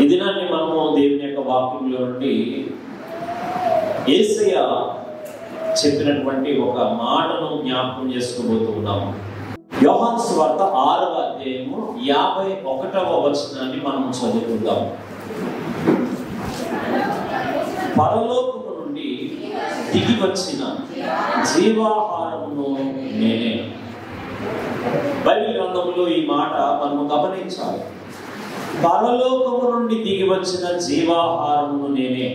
ఈ దినాన్ని మనము దేవుని యొక్క వాక్యంలో నుండి యేసయ్య చెప్పినటువంటి ఒక మాటను జ్ఞాపకం చేసుకోబోతూ ఉన్నాము. యోహాను సువార్త 6వ అధ్యాయము 51వ వచనాన్ని మనం చదువుకుందాం. పరలోకము నుండి దిగి వచ్చిన జీవాహారమును నేనే. బైబిల్ గ్రంథంలో ఈ మాట మనము గమనించాలి. పరలోకము నుండి దిగి వచ్చిన జీవాహారమును నేనే.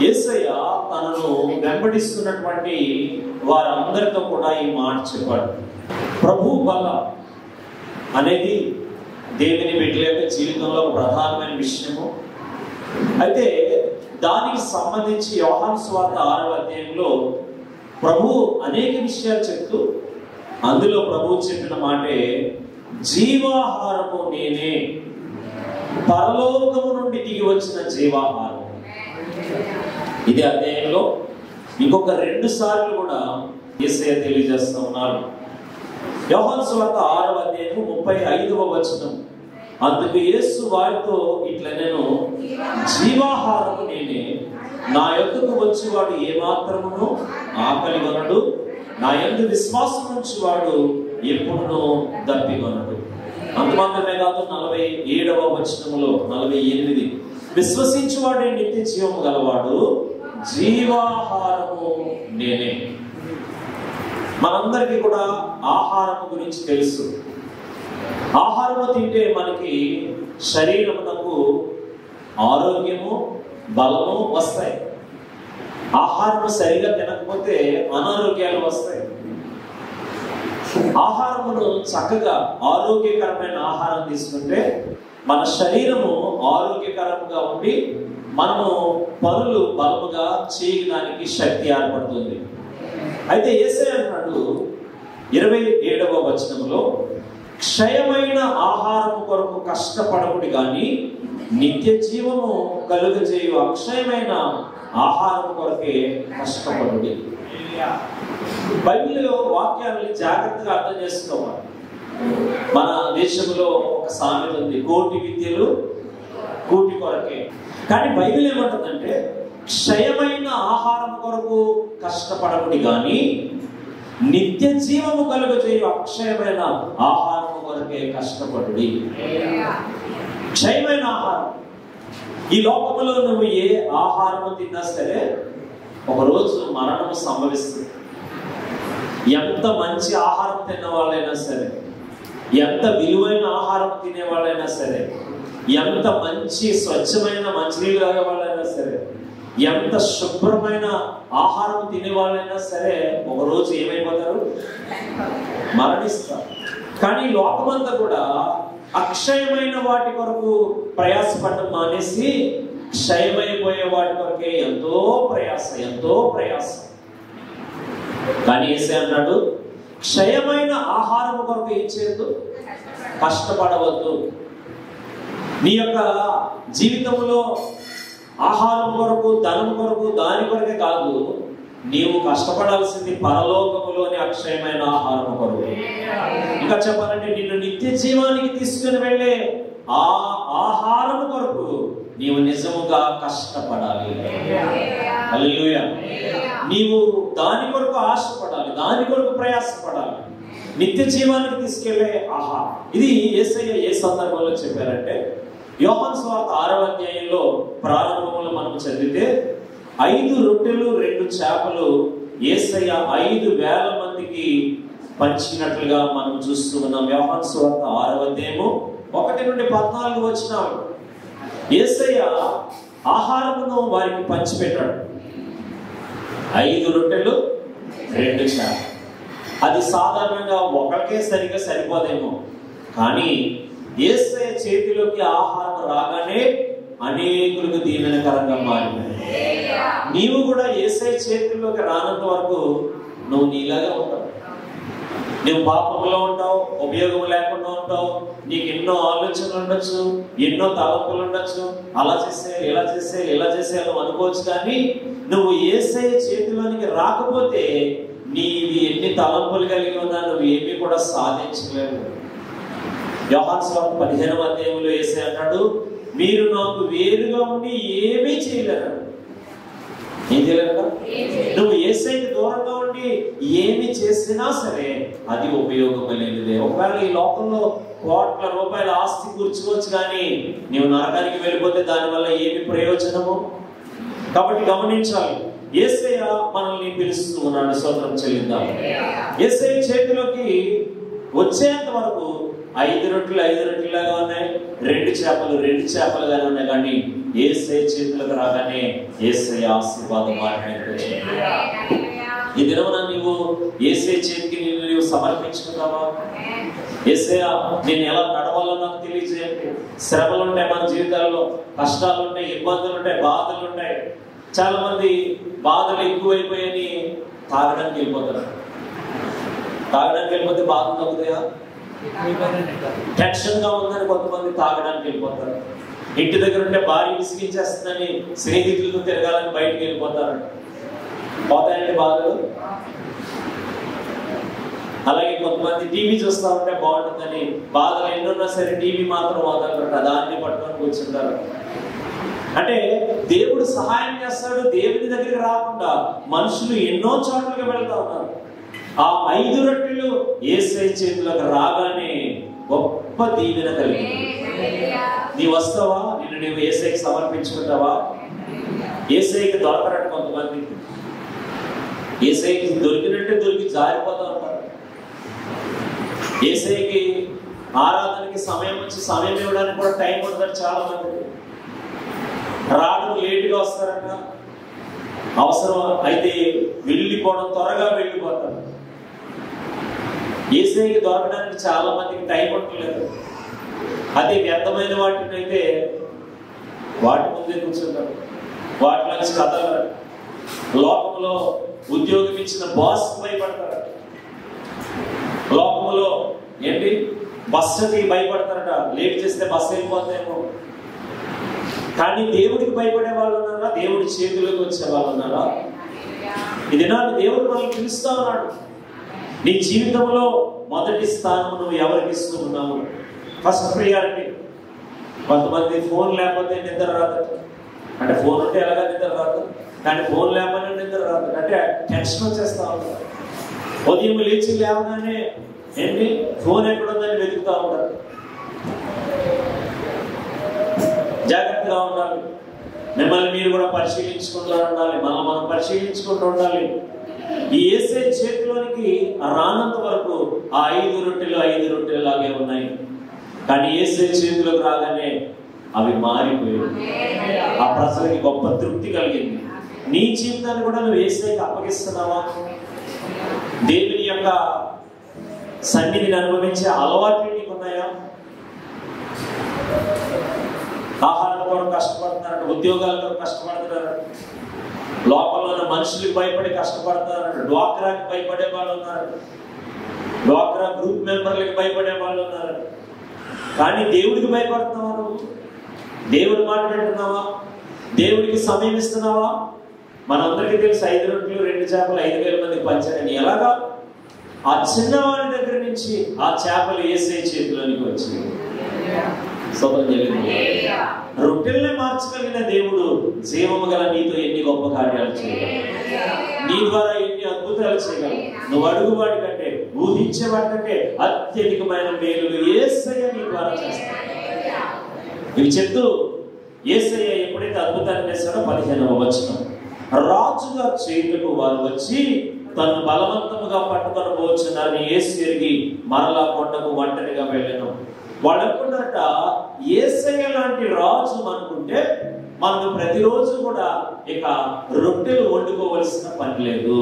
యేసయ్య తనను వెంబడిస్తున్నటువంటి వారందరితో కూడా ఈ మాట చెప్పాడు. ప్రభు బల అనేది దేవుని బిడ్డల యొక్క జీవితంలో ప్రధానమైన విషయము. అయితే దానికి సంబంధించి యోహాను సువార్త 6వ అధ్యాయంలో ప్రభు అనేక విషయాలు చెప్తూ అందులో ప్రభు చెప్పిన మాటే జీవాహారము నేనే, పరలోకము నుండి దిగి వచ్చిన జీవాహారం. ఇదే అధ్యాయంలో ఇంకొక 2 సార్లు కూడా యేసయ్య తెలియజేస్తూ ఉన్నారు. యోహాను సువార్త 6వ అధ్యాయము 35వ వచనం, అందుకు యేసు వారితో ఇట్లా, నేను జీవాహారము నేనే, నా యొద్దకు వచ్చేవాడు ఏమాత్రమును ఆకలిగొనడు, నా యందు విశ్వాసం ఉంచువాడు ఎప్పుడునూ దప్పిగొనడు. అంతమాత్రమే కాదు, 47వ వచనంలో 48, విశ్వసించువాడే నిత్య జీవము గలవాడు, జీవాహారము నేనే. మనందరికీ కూడా ఆహారం గురించి తెలుసు. ఆహారము తింటే మనకి శరీరమునకు ఆరోగ్యము బలము వస్తాయి. ఆహారము సరిగా తినకపోతే అనారోగ్యాలు వస్తాయి. ఆహారమును చక్కగా ఆరోగ్యకరమైన ఆహారం తీసుకుంటే మన శరీరము ఆరోగ్యకరంగా ఉండి మనము పనులు బలముగా చేయడానికి శక్తి ఏర్పడుతుంది. అయితే యేసయ్య అన్నాడు 27వ వచనంలో, క్షయమైన ఆహారము కొరకు కష్టపడకుడి గాని నిత్య జీవము కలుగజేయు అక్షయమైన ఆహారం కొరకే కష్టపడుడి. బైబిల్లో వాక్యాలని జాగ్రత్తగా అర్థం చేసుకోవాలి. మన దేశంలో ఒక సామెత ఉంది, కోటి విద్యలు కూటి కొరకే. కానీ బైబిల్ ఏమంటుందంటే, క్షయమైన ఆహారం కొరకు కష్టపడకుడి గాని నిత్య జీవము కలుగజేయు అక్షయమైన ఆహారం కొరకే కష్టపడుడి. క్షయమైన ఆహారం, ఈ లోకంలో నువ్వు ఏ ఆహారము తిన్నా సరే ఒకరోజు మరణము సంభవిస్తుంది. ఎంత మంచి ఆహారం తిన్న వాళ్ళైనా సరే, ఎంత విలువైన ఆహారం తినే వాళ్ళైనా సరే, ఎంత మంచి స్వచ్ఛమైన మంచినీళ్ళు తాగే వాళ్ళైనా సరే, ఎంత శుభ్రమైన ఆహారం తినే వాళ్ళైనా సరే ఒకరోజు ఏమైపోతారు? మరణిస్తారు. కానీ లోకమంతా కూడా అక్షయమైన వాటి కొరకు ప్రయాసపడడం మానేసి క్షయమైపోయే వాటి కొరకే ఎంతో ప్రయాస. కానీ యేసయ్య అన్నాడు, క్షయమైన ఆహారం కొరకు ఏం చేయొద్దు, కష్టపడవద్దు. నీ యొక్క జీవితంలో ఆహారం కొరకు, ధనం కొరకు, దాని కొరకే కాదు, నీవు కష్టపడాల్సింది పరలోకములోని అక్షయమైన ఆహారం కొరకు. ఇంకా చెప్పాలంటే నిన్ను నిత్య జీవానికి తీసుకుని వెళ్ళే ఆ ఆహారం కొరకు నీవు నిజముగా కష్టపడాలి. హల్లెలూయా. నీవు దాని కొరకు ఆశపడాలి, దాని కొరకు ప్రయాసపడాలి, నిత్య జీవానికి తీసుకెళ్లే ఆహారం. ఇది యేసయ్య ఏ సందర్భంలో చెప్పారంటే, యోహాను సువార్త 6వ అధ్యాయంలో ప్రారంభంలో మనం చదివితే 5 రొట్టెలు 2 చేపలు యేసయ్య 5,000 మందికి పంచినట్లుగా మనం చూస్తూ ఉన్నాం. యోహాను సువార్త 6వ అధ్యాయము 1 నుండి 14 వచనాలు. యేసయ్య ఆహారమును వారికి పంచిపెట్టాడు. 5 రొట్టెలు 2 చేపలు. అది సాధారణంగా ఒకరికే సరిగా సరిపోదేమో, కానీ యేసయ్య చేతిలోకి ఆహారం రాగానే అనేకులకు దీవెనకరంగా మారింది. నీవు కూడా యేసయ్య చేతుల్లోకి రానంత వరకు నువ్వు నీలాగా ఉంటావు. నువ్వు పాపంలో ఉంటావు, ఉపయోగం లేకుండా ఉంటావు, నీకు ఎన్నో ఆలోచనలు ఉండొచ్చు, ఎన్నో తలంపులు ఉండొచ్చు, అలా చేసేయాలి, ఇలా చేసేయాలి అనుకోవచ్చు. కానీ నువ్వు యేసయ్య చేతిలోనికి రాకపోతే నీవి ఎన్ని తలంపులు కలిగి ఉన్నా నువ్వు ఏమీ కూడా సాధించలేవు. యోహాను సువార్త 15వ అధ్యాయంలో యేసయ్య అన్నాడు, మీరు నాకు వేరుగా ఉండి ఏమీ చేయలేరు. ఏం చేయలేరు? నువ్వు యేసయ్యకి దూరంగా ఉండి ఏమి చేసినా సరే అది ఉపయోగపడలేనిదే. ఒకవేళ ఈ లోకంలో కోట్ల రూపాయల ఆస్తి కూర్చుకోవచ్చు, కానీ నీవు నరకానికి వెళ్ళిపోతే దానివల్ల ఏమి ప్రయోజనము? కాబట్టి గమనించాలి, యేసయ్య మనల్ని పిలుస్తూ ఉన్నాడు. స్తోత్రం చెల్లిద్దాం. యేసయ్య చేతిలోకి వచ్చేంత వరకు 5 రొట్టెలు 5 రొట్టెలుగా ఉన్నాయి, 2 చేపలు 2 చేపలుగానే ఉన్నాయి. కానీ యేసయ్య చేతులకు రాగానే యేసయ్య ఆశీర్వాదం మాట్లాడుతుంది. ఈ దినమున నీవు యేసయ్య చేతికి నీవు సమర్పించుకున్నావా? యేసయ్య నేను ఎలా నడవాలో నాకు తెలియజేయండి. శ్రమలు ఉంటాయి మన జీవితాల్లో, కష్టాలు ఉంటాయి, ఇబ్బందులు ఉంటాయి, బాధలు ఉంటాయి. చాలా మంది బాధలు ఎక్కువైపోయాయని తాగడానికి వెళ్ళిపోతారు. తాగడానికి వెళ్ళిపోతే బాధ తగ్గుతాయా? టెన్షన్ గా ఉందని కొంతమంది తాగడానికి వెళ్ళిపోతారు. ఇంటి దగ్గర ఉంటే భార్య విసిగించేస్తుందని స్నేహితులతో తిరగాలని బయటికి వెళ్ళిపోతారు. పోతాయండి బాధలు. అలాగే కొంతమంది టీవీ చూస్తూ ఉంటే బాగుంటుందని బాధలు ఎన్నున్నా సరే టీవీ మాత్రం వదలరు, దాన్ని పట్టుకొని కూర్చుంటారు. అంటే దేవుడు సహాయం చేస్తాడు. దేవుని దగ్గరికి రాకుండా మనుషులు ఎన్నో చోట్లకి వెళ్తా ఉన్నారు. ఆ 5 రొట్టెలు యేసయ్య చేతులకు రాగానే గొప్ప దీవెన కలిగింది. నీ వస్తావా? నిన్ను నీవు యేసయ్యకి సమర్పించుకుంటావా? యేసయ్యకి దొరకరట్టు కొంతమంది. యేసయ్యకి దొరికినట్టే దొరికి జారిపోతా ఉంటారు. యేసయ్యకి ఆరాధనకి సమయం వచ్చి సమయం ఇవ్వడానికి కూడా టైం పడుతుంది. చాలా మంది రావడం లేటుగా వస్తారట. అవసరం అయితే వెళ్ళిపోవడం, త్వరగా వెళ్ళిపోతారు. యేసయ్యకి దొరకడానికి చాలా మందికి టైం ఉండలేదు. అదే వ్యర్థమైన వాటిని అయితే వాటి ముందే కూర్చుంటారు, వాటిలో కథలు. లోకంలో ఉద్యోగం ఇచ్చిన బాస్ భయపడతారట. లోకంలో ఏంటి బస్సుకి భయపడతారట, లేట్ చేస్తే బస్సు వెళ్ళిపోతాయేమో. కానీ దేవుడికి భయపడే వాళ్ళు ఉన్నారా? దేవుడి చేతులకు వచ్చే వాళ్ళు ఉన్నారా? ఇది నాకు దేవుడు మనల్ని పిలుస్తా ఉన్నాడు. నీ జీవితంలో మొదటి స్థానం నువ్వు ఎవరికి ఇస్తూ ఉన్నావు? First priority. కొంతమంది ఫోన్ లేకపోతే నిద్ర రాదు. అంటే ఫోన్ ఉంటే ఎలాగా నిద్ర రాదు, కానీ ఫోన్ లేకపోతే నిద్ర రాదు. అంటే టెన్షన్ వచ్చేస్తా ఉంటారు. ఉదయం లేచి లేవగానే ఏంటి ఫోన్ ఎక్కడుందని వెతుకుతా ఉంటారు. జాగ్రత్తగా ఉండాలి. మిమ్మల్ని మీరు కూడా పరిశీలించుకుంటూ ఉండాలి. మనం పరిశీలించుకుంటూ ఉండాలి. ఈ యేసయ్య చేతిలోనికి రానంత వరకు ఆ 5 రొట్టెలు లాగే ఉన్నాయి. కానీ యేసయ్య చేతిలోకి రాగానే అవి మారిపోయాయి. ఆ ప్రజలకి గొప్ప తృప్తి కలిగింది. నీ జీవితాన్ని కూడా నువ్వు యేసయ్యకి అప్పగిస్తున్నావా? దేవుని యొక్క సన్నిధిని అనుభవించే అలవాట్లు నీకు ఉన్నాయా? ఆహారం కొరకు కష్టపడుతున్నారు, ఉద్యోగాలకు కష్టపడుతున్నారు, లోపల ఉన్న మనుషులకు భయపడి కష్టపడుతున్నారు, డ్వాక్రాకి భయపడే వాళ్ళు ఉన్నారు, డ్వాక్రా గ్రూప్ మెంబర్లకు భయపడే వాళ్ళు ఉన్నారు. కానీ దేవుడికి భయపడుతున్నావా? దేవుడి మాట వింటున్నావా? దేవుడికి సమయం ఇస్తున్నావా? మనందరికీ తెలుసు 5 రొట్టెలు 2 చేపలు 5,000 మందికి పంచారని. ఎలాగా? ఆ చిన్నవాడి దగ్గర నుంచి ఆ చేపలు యేసయ్య చేతిలోనికి వచ్చింది. రొట్టెల్ని మార్చగలిగిన దేవుడు జీవము గల నీతో ఎన్ని గొప్ప కార్యాలు చేయగలరు, నీ ద్వారా ఎన్ని అద్భుతాలు చేయగలరు. నువ్వు అడుగువాడి కంటే ఊహించేవాడి కంటే అత్యధికమైన మేలులు యేసయ్య నీ ద్వారా చేస్తాడు. ఇవి చెప్తూ యేసయ్య ఎప్పుడైతే అద్భుతాన్ని చేశాడో 15వ వచనం, రాజుగా చేతులకు వారు వచ్చి తను బలవంతముగా పట్టుకొని పోవచ్చున్నారని యేసు ఎరిగి మరలా కొండకు ఒంటరిగా వెళ్ళాను. వాళ్ళు అనుకున్నట యేసయ్య లాంటి రాజు అనుకుంటే మనం ప్రతిరోజు కూడా ఇక రొట్టెలు వండుకోవలసిన పని లేదు,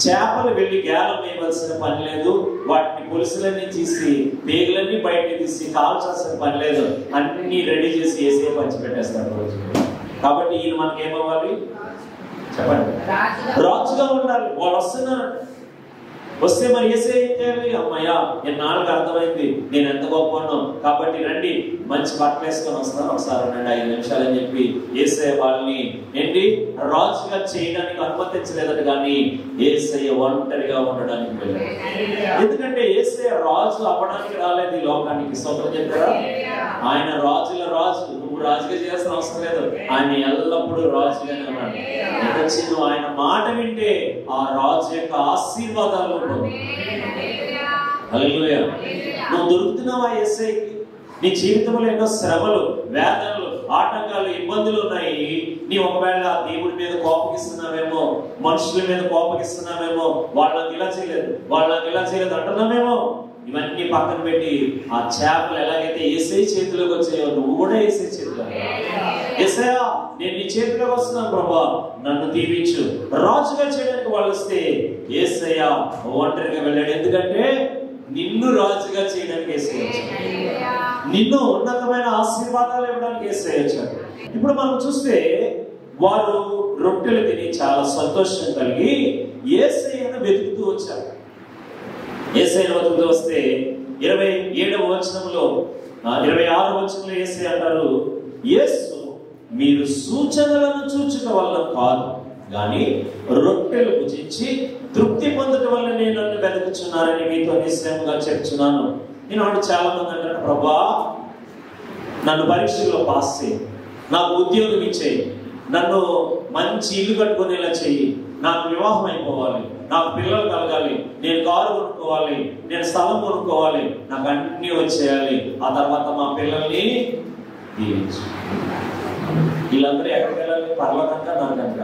చేపలు వెళ్ళి గేలం వేయవలసిన పని లేదు, వాటిని పులుసులన్నీ తీసి పేగులన్నీ బయటకి తీసి కాల్చాల్సిన పని లేదు. అన్ని రెడీ చేసి యేసయ్య పంచిపెట్టేస్తాడు రోజు. కాబట్టి ఈయన మనకి ఏమవ్వాలి చెప్పండి? రాజుగా ఉండాలి. వాళ్ళు వస్తున్నారు, వస్తే మరి యేసయ్య ఏం చేయాలి? అమ్మయ్యా, నాలుగు అర్థమైంది, నేను ఎంత గొప్పను, కాబట్టి రండి మంచి బట్టలు వేసుకొని వస్తాను, ఒకసారి రండి 5 నిమిషాలు అని చెప్పి యేసయ్య వాళ్ళని ఏంటి రాజుగా చేయడానికి అనుమతించలేదట, కానీ యేసయ్య ఒంటరిగా ఉండడానికి వెళ్ళాడు. ఎందుకంటే యేసయ్య రాజు అవ్వడానికి రాలేదు ఈ లోకానికి. స్తోత్రం చెప్తారా? ఆయన రాజుల రాజు. నువ్వు రాజుగా చేయాల్సిన అవసరం లేదు, ఆయన ఎల్లప్పుడూ రాజుగానే ఉన్నాడు. నువ్వు ఆయన మాట వింటే ఆ రాజు యొక్క ఆశీర్వాదాలు హల్లెలూయా. నువ్వు దొరుకుతున్నావా యేసయ్యకి? నీ జీవితంలో ఎన్నో శ్రమలు, వేదనలు, ఆటంకాలు, ఇబ్బందులు ఉన్నాయి. నీ ఒకవేళ దేవుడి మీద కోపగిస్తున్నావేమో, మనుషుల మీద కోపగిస్తున్నావేమో, వాళ్ళకి ఇలా చేయలేదు, వాళ్ళకి ఇలా చేయలేదు అంటున్నావేమో. ఇవన్నీ పక్కన పెట్టి ఆ చేపలు ఎలాగైతే యేసయ్య చేతిలోకి వచ్చాయో నువ్వు కూడా యేసయ్య చేతిలో. యేసయ్య, నేను నీ చేతిలోకి వస్తున్నాను ప్రభా, నన్ను దీవించు. రాజుగా చేయడానికి వాళ్ళు వస్తే యేసయ్య ఒంటరిగా వెళ్ళాడు. ఎందుకంటే నిన్ను రాజుగా చేయడానికి యేసయ్య వచ్చాడు, నిన్ను ఉన్నతమైన ఆశీర్వాదాలు ఇవ్వడానికి యేసయ్య వచ్చాడు. ఇప్పుడు మనం చూస్తే వారు రొట్టెలు తిని చాలా సంతోషం కలిగి యేసయ్యను వెతుకుతూ వచ్చారు. యేసయ్యను వెతుకుతూ వస్తే 27వ వచనంలో 26వ వచనంలో యేసయ్య అంటారు, యేసు మీరు సూచనలను చూచుట వల్ల కాదు, కానీ రొట్టెలు భుజించి తృప్తి పొందటం వల్ల నేను నన్ను వెతుకుచున్నారని మీతో నిశ్చయంగా చెప్తున్నాను. నేను చాలా మంది అంటారు, ప్రభా నన్ను పరీక్షల్లో పాస్ చేయి, నాకు ఉద్యోగం ఇచ్చేయి, నన్ను మంచి ఇల్లు కట్టుకునేలా చెయ్యి, నాకు వివాహం అయిపోవాలి, నాకు పిల్లలు కలగాలి, నేను కారు కొనుక్కోవాలి, నేను స్థలం కొనుక్కోవాలి, నాకు అన్ని వచ్చేయాలి, ఆ తర్వాత మా పిల్లల్ని దీవించు. వీళ్ళందరూ ఎక్కడికి వెళ్ళాలి? పర్వతంగా నరకంట.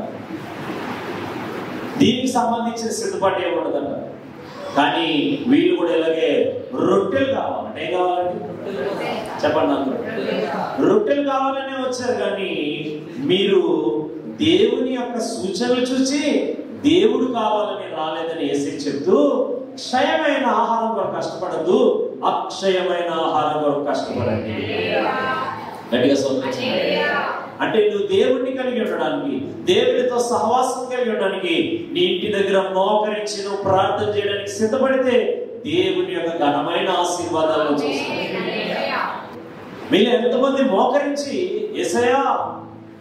దీనికి సంబంధించిన సిద్ధపాటు ఏముండదంట. కానీ వీళ్ళు కూడా ఇలాగే రొట్టెలు కావాలంటే ఏం కావాలండి? చెప్పండి. అందరూ రొట్టెలు కావాలనే వచ్చారు, కానీ మీరు దేవుని యొక్క సూచనలు చూసి దేవుడు కావాలని రాలేదని యేసయ్య చెప్తూ, క్షయమైన ఆహారం కొరకు కష్టపడద్దు, అక్షయమైన ఆహారం కొరకు కష్టపడండి. గట్టిగా అంటే నువ్వు దేవుడిని కలిగి ఉండడానికి, దేవుడితో సహవాసం కలిగి ఉండడానికి, నీ ఇంటి దగ్గర మోకరించి నువ్వు ప్రార్థన చేయడానికి సిద్ధపడితే దేవుని యొక్క ఘనమైన ఆశీర్వాదాలను చూస్తావు. మీరు ఎంతమంది మోకరించి యేసయ్యా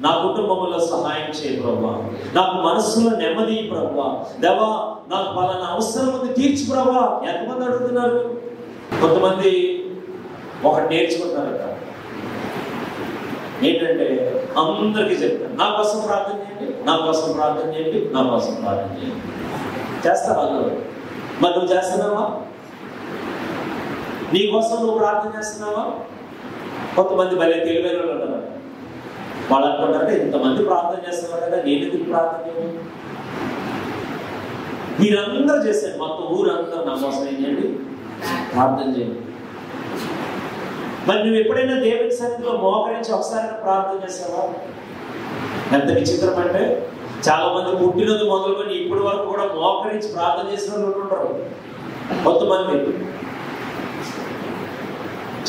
నా కుటుంబంలో సహాయం చేయ ప్రభా, నాకు మనస్సులో నెమ్మది ప్రభా, దేవా నాకు పలానా అవసరం ఉంది తీర్చు ప్రభా. ఎంతమంది అడుగుతున్నారు? కొంతమంది ఒకటి నేర్చుకుంటారట, ఏంటంటే అందరికీ చెప్తాను, నా కోసం ప్రార్థన చేయండి, నా కోసం ప్రార్థన చేయండి, నా కోసం ప్రార్థన చేయండి. చేస్తావా? మరి నువ్వు చేస్తున్నావా? నీ కోసం నువ్వు ప్రార్థన చేస్తున్నావా? కొంతమంది భలే తెలివైన వాళ్ళు ఉంటారు, వాళ్ళు అనుకుంటారంటే ఇంతమంది ప్రార్థన చేస్తున్నారు కదా, నేను ఎందుకు ప్రార్థన చేయండి? మీరందరూ చేశారు, మొత్తం ఊరందరూ నా కోసం ఏం చేయండి, ప్రార్థన చేయండి. మరి నువ్వు ఎప్పుడైనా దేవుని సన్నిధిలో మోకరించి ఒకసారి ప్రార్థన చేస్తావా? ఎంత విచిత్రం అంటే, చాలా మంది పుట్టినది మొదలుకొని ఇప్పటి వరకు కూడా మోకరించి ప్రార్థన చేసిన వాళ్ళు ఉంటారు. కొంతమంది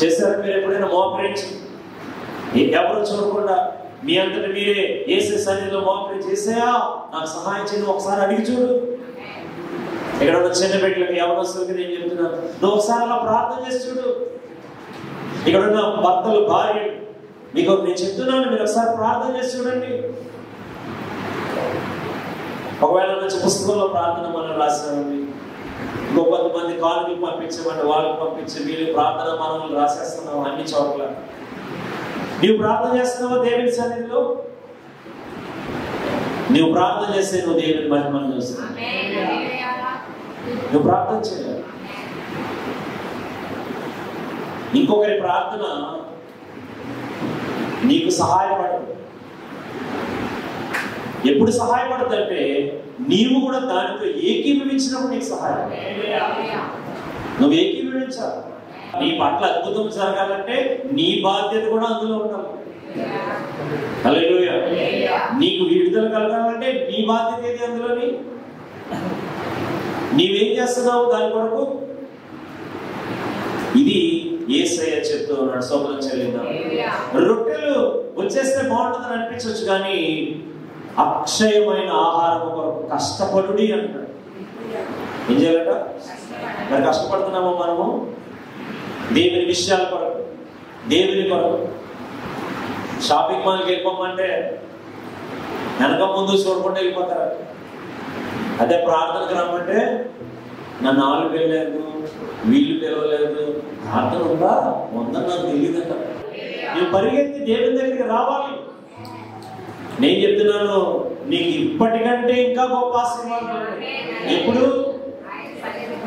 చేశారు. మీరు ఎప్పుడైనా మోకరించి ఎవరు చూడకుండా మీ అంతటి మీరే యేసయ్య సన్నిధిలో మోకరించి, యేసయ్యా నాకు సహాయం చేయని ఒకసారి అడిగి చూడు. ఇక్కడ ఉన్న చిన్న బిడ్డలకి, యవనస్తులకి నేను చెప్తున్నాను, నువ్వు ఒకసారి అలా ప్రార్థన చేసి చూడు. ఇక్కడ ఉన్న భర్తలు, భార్య, మీకు నేను చెప్తున్నాను, మీరు ఒకసారి ప్రార్థన చేసి చూడండి. ఒకవేళ నుంచి పుస్తకంలో ప్రార్థన మనం రాసామండి, ఇంకో కొంతమంది కాళ్ళకి పంపించమంటే వాళ్ళకి పంపించి వీళ్ళు ప్రార్థన మనం రాసేస్తున్నాం అన్ని చోట్ల. నీవు ప్రార్థన చేస్తున్నావా దేవుని సన్నిధిలో? నువ్వు ప్రార్థన చేస్తే నువ్వు దేవుని మహిమను చూస్తావు. నువ్వు ప్రార్థన చేయాలి. ఇంకొకరి ప్రార్థన నీకు సహాయపడదు. ఎప్పుడు సహాయపడదంటే నీవు కూడా దానితో ఏకీభవించినప్పుడు నీకు సహాయం. నువ్వు ఏకీభవించాలి. నీ పట్ల అద్భుతం జరగాలంటే నీ బాధ్యత కూడా అందులో ఉండాలి. హల్లెలూయా. నీకు విడుదల కలగాలంటే నీ బాధ్యత ఏది అందులోని? నీవేం చేస్తున్నావు దాని కొరకు? ఇది యేసయ్య చెప్తూ ఉన్నాడు. స్తోత్రం చెల్లిద్దాం. రొట్టెలు వచ్చేస్తే బాగుంటుందని అనిపించవచ్చు, కానీ అక్షయమైన ఆహారం కొరకు కష్టపడుడి అంటాడు. ఏం చేయాలట? మరి కష్టపడుతున్నామో మనము దేవుని విషయాల కొరకు, దేవుని కొరకు. షాపింగ్ మాల్కి వెళ్ళిపోమంటే వెనక ముందు చూడకుండా వెళ్ళిపోతారు. అదే ప్రార్థనకు రమ్మంటే నన్ను వాళ్ళు పిలవలేదు, వీళ్ళు పిలవలేదు, ప్రార్థన ఉందా ఉందని నాకు తెలియదంట. నువ్వు పరిగెత్తి దేవుని దగ్గరికి రావాలి. నేను చెప్తున్నాను, నీకు ఇప్పటికంటే ఇంకా గొప్ప ఆశీర్వాదం. ఎప్పుడు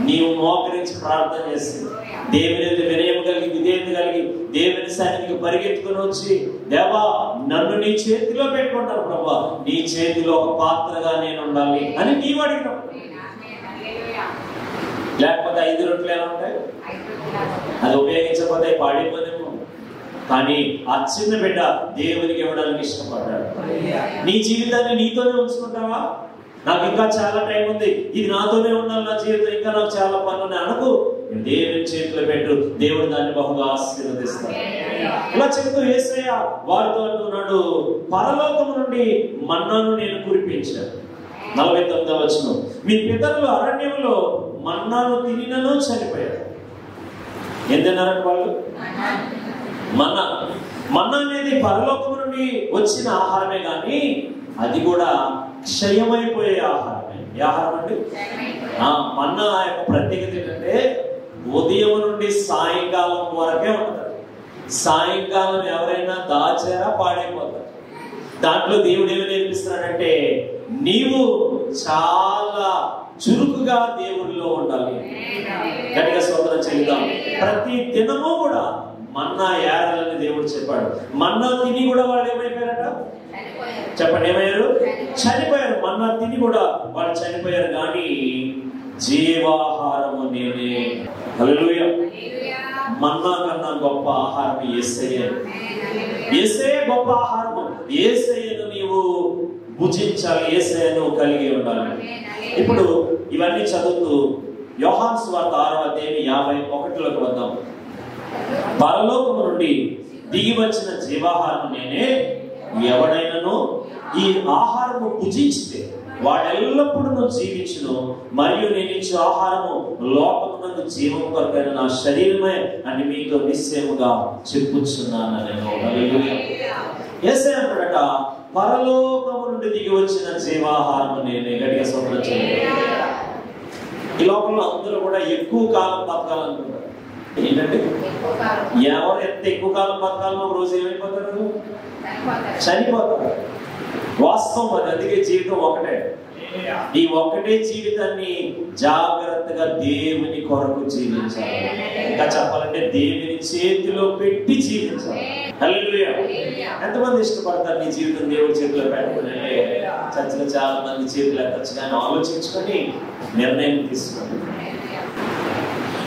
నీవు మోకరించి ప్రార్థన చేసి దేవుని వినయం కలిగి, విధేయత కలిగి దేవుని సన్నిధికి పరిగెత్తుకుని వచ్చి, దేవా నన్ను నీ చేతిలో పెట్టుకుంటాను ప్రభా, నీ చేతిలో ఒక పాత్రగా నేను ఉండాలి అని నీవు అడిగినావు. లేకపోతే 5 రొట్టెలు ఎలా ఉంటాయి? అది ఉపయోగించకపోతే పాడైపోదేమో. కానీ ఆ చిన్న బిడ్డ దేవునికి ఇవ్వడానికి ఇష్టపడ్డాడు. నీ జీవితాన్ని నీతోనే ఉంచుకుంటావా? నాకు ఇంకా చాలా టైం ఉంది, ఇది నాతోనే ఉండాలి, నా జీవితం ఇంకా నాకు చాలా పనులు అనుకు, దేవుని చేతిలో పెట్టు, దేవుడు దాన్ని బహుగా ఆశీర్వదిస్తాడు. ఇలా చెప్తూ యేసయ్య వారితో అంటున్నాడు, పరలోకము నుండి మన్నాను నేను కురిపించాను. 49వ వచనం, మీ పితరులు అరణ్యంలో మన్నాను తినినను చనిపోయారు. ఏం తిన్నారంటే వాళ్ళు? మన్నా. మన్నా అనేది పరలోకము నుండి వచ్చిన ఆహారమే కానీ అది కూడా క్షయమైపోయే ఆహారమే. ఏ ఆహారం అండి? మన్నా యొక్క ప్రత్యేకత ఏంటంటే ఉదయం నుండి సాయంకాలం వరకే ఉంటుంది. సాయంకాలం ఎవరైనా దాచారా పాడైపోతారు. దాంట్లో దేవుడు ఏమి నేర్పిస్తున్నాడంటే నీవు చాలా చురుకుగా దేవుడిలో ఉండాలి. గట్టిగా స్తోత్రం చెల్లిద్దాం. ప్రతి దినము కూడా మన్నా ఏడాలని దేవుడు చెప్పాడు. మన్నా తిని కూడా వాళ్ళు ఏమైపోయారట? చెప్పండి, ఏమయ్యారు? చనిపోయారు. మన్నా తిని కూడా వాళ్ళు చనిపోయారు. కానీ జీవాహారము నేనే. హల్లెలూయా. మన్నా కన్నా గొప్ప ఆహారం యేసయ్యే. యేసయ్యే గొప్ప ఆహారము. యేసయ్యను నీవు భుజించాలి, యేసయ్యను కలిగి ఉండాలి. ఇప్పుడు ఇవన్నీ చదువుతూ యోహాను సువార్త 6వ అధ్యాయం 51లోకి వద్దాం. పరలోకము నుండి దిగి వచ్చిన జీవాహారం నేనే, ఎవడైనను ఈ ఆహారము భుజించితే వాడెల్లప్పుడూ జీవించును, మరియు నేను ఇచ్చే ఆహారము లోకమునందు జీవం కొరకైన నా శరీరమే అని మీతో నిశ్చయముగా చెప్పుచున్నాను నేను. హల్లెలూయా. యేసయ్య అంటాడట, పరలోకము నుండి దిగి వచ్చిన జీవాహారము నేనే. గట్టిగా స్తోత్రం చేయండి. ఈ లోకంలో అందరూ కూడా ఎక్కువ కాలం బతకాలనుకుంటారు. ఏంటంటే ఎవరు ఎంత ఎక్కువ కాలం బతకాలనో ఒక రోజు ఏమైపోతారు? చనిపోతారు. వాస్తవం అది. అందుకే జీవితం ఒకటే. ఈ ఒక్కటే జీవితాన్ని జాగ్రత్తగా దేవుని కొరకు జీవించాలి. ఇంకా చెప్పాలంటే దేవుని చేతిలో పెట్టి జీవించాలి. హల్లెలూయా. ఎంతమంది ఇష్టపడతారు నీ జీవితం దేవుడి చేతిలో పెట్టుకుని? చర్చలో చాలా మంది చేతులు ఎత్తచ్చు, కానీ ఆలోచించుకొని నిర్ణయం తీసుకోండి.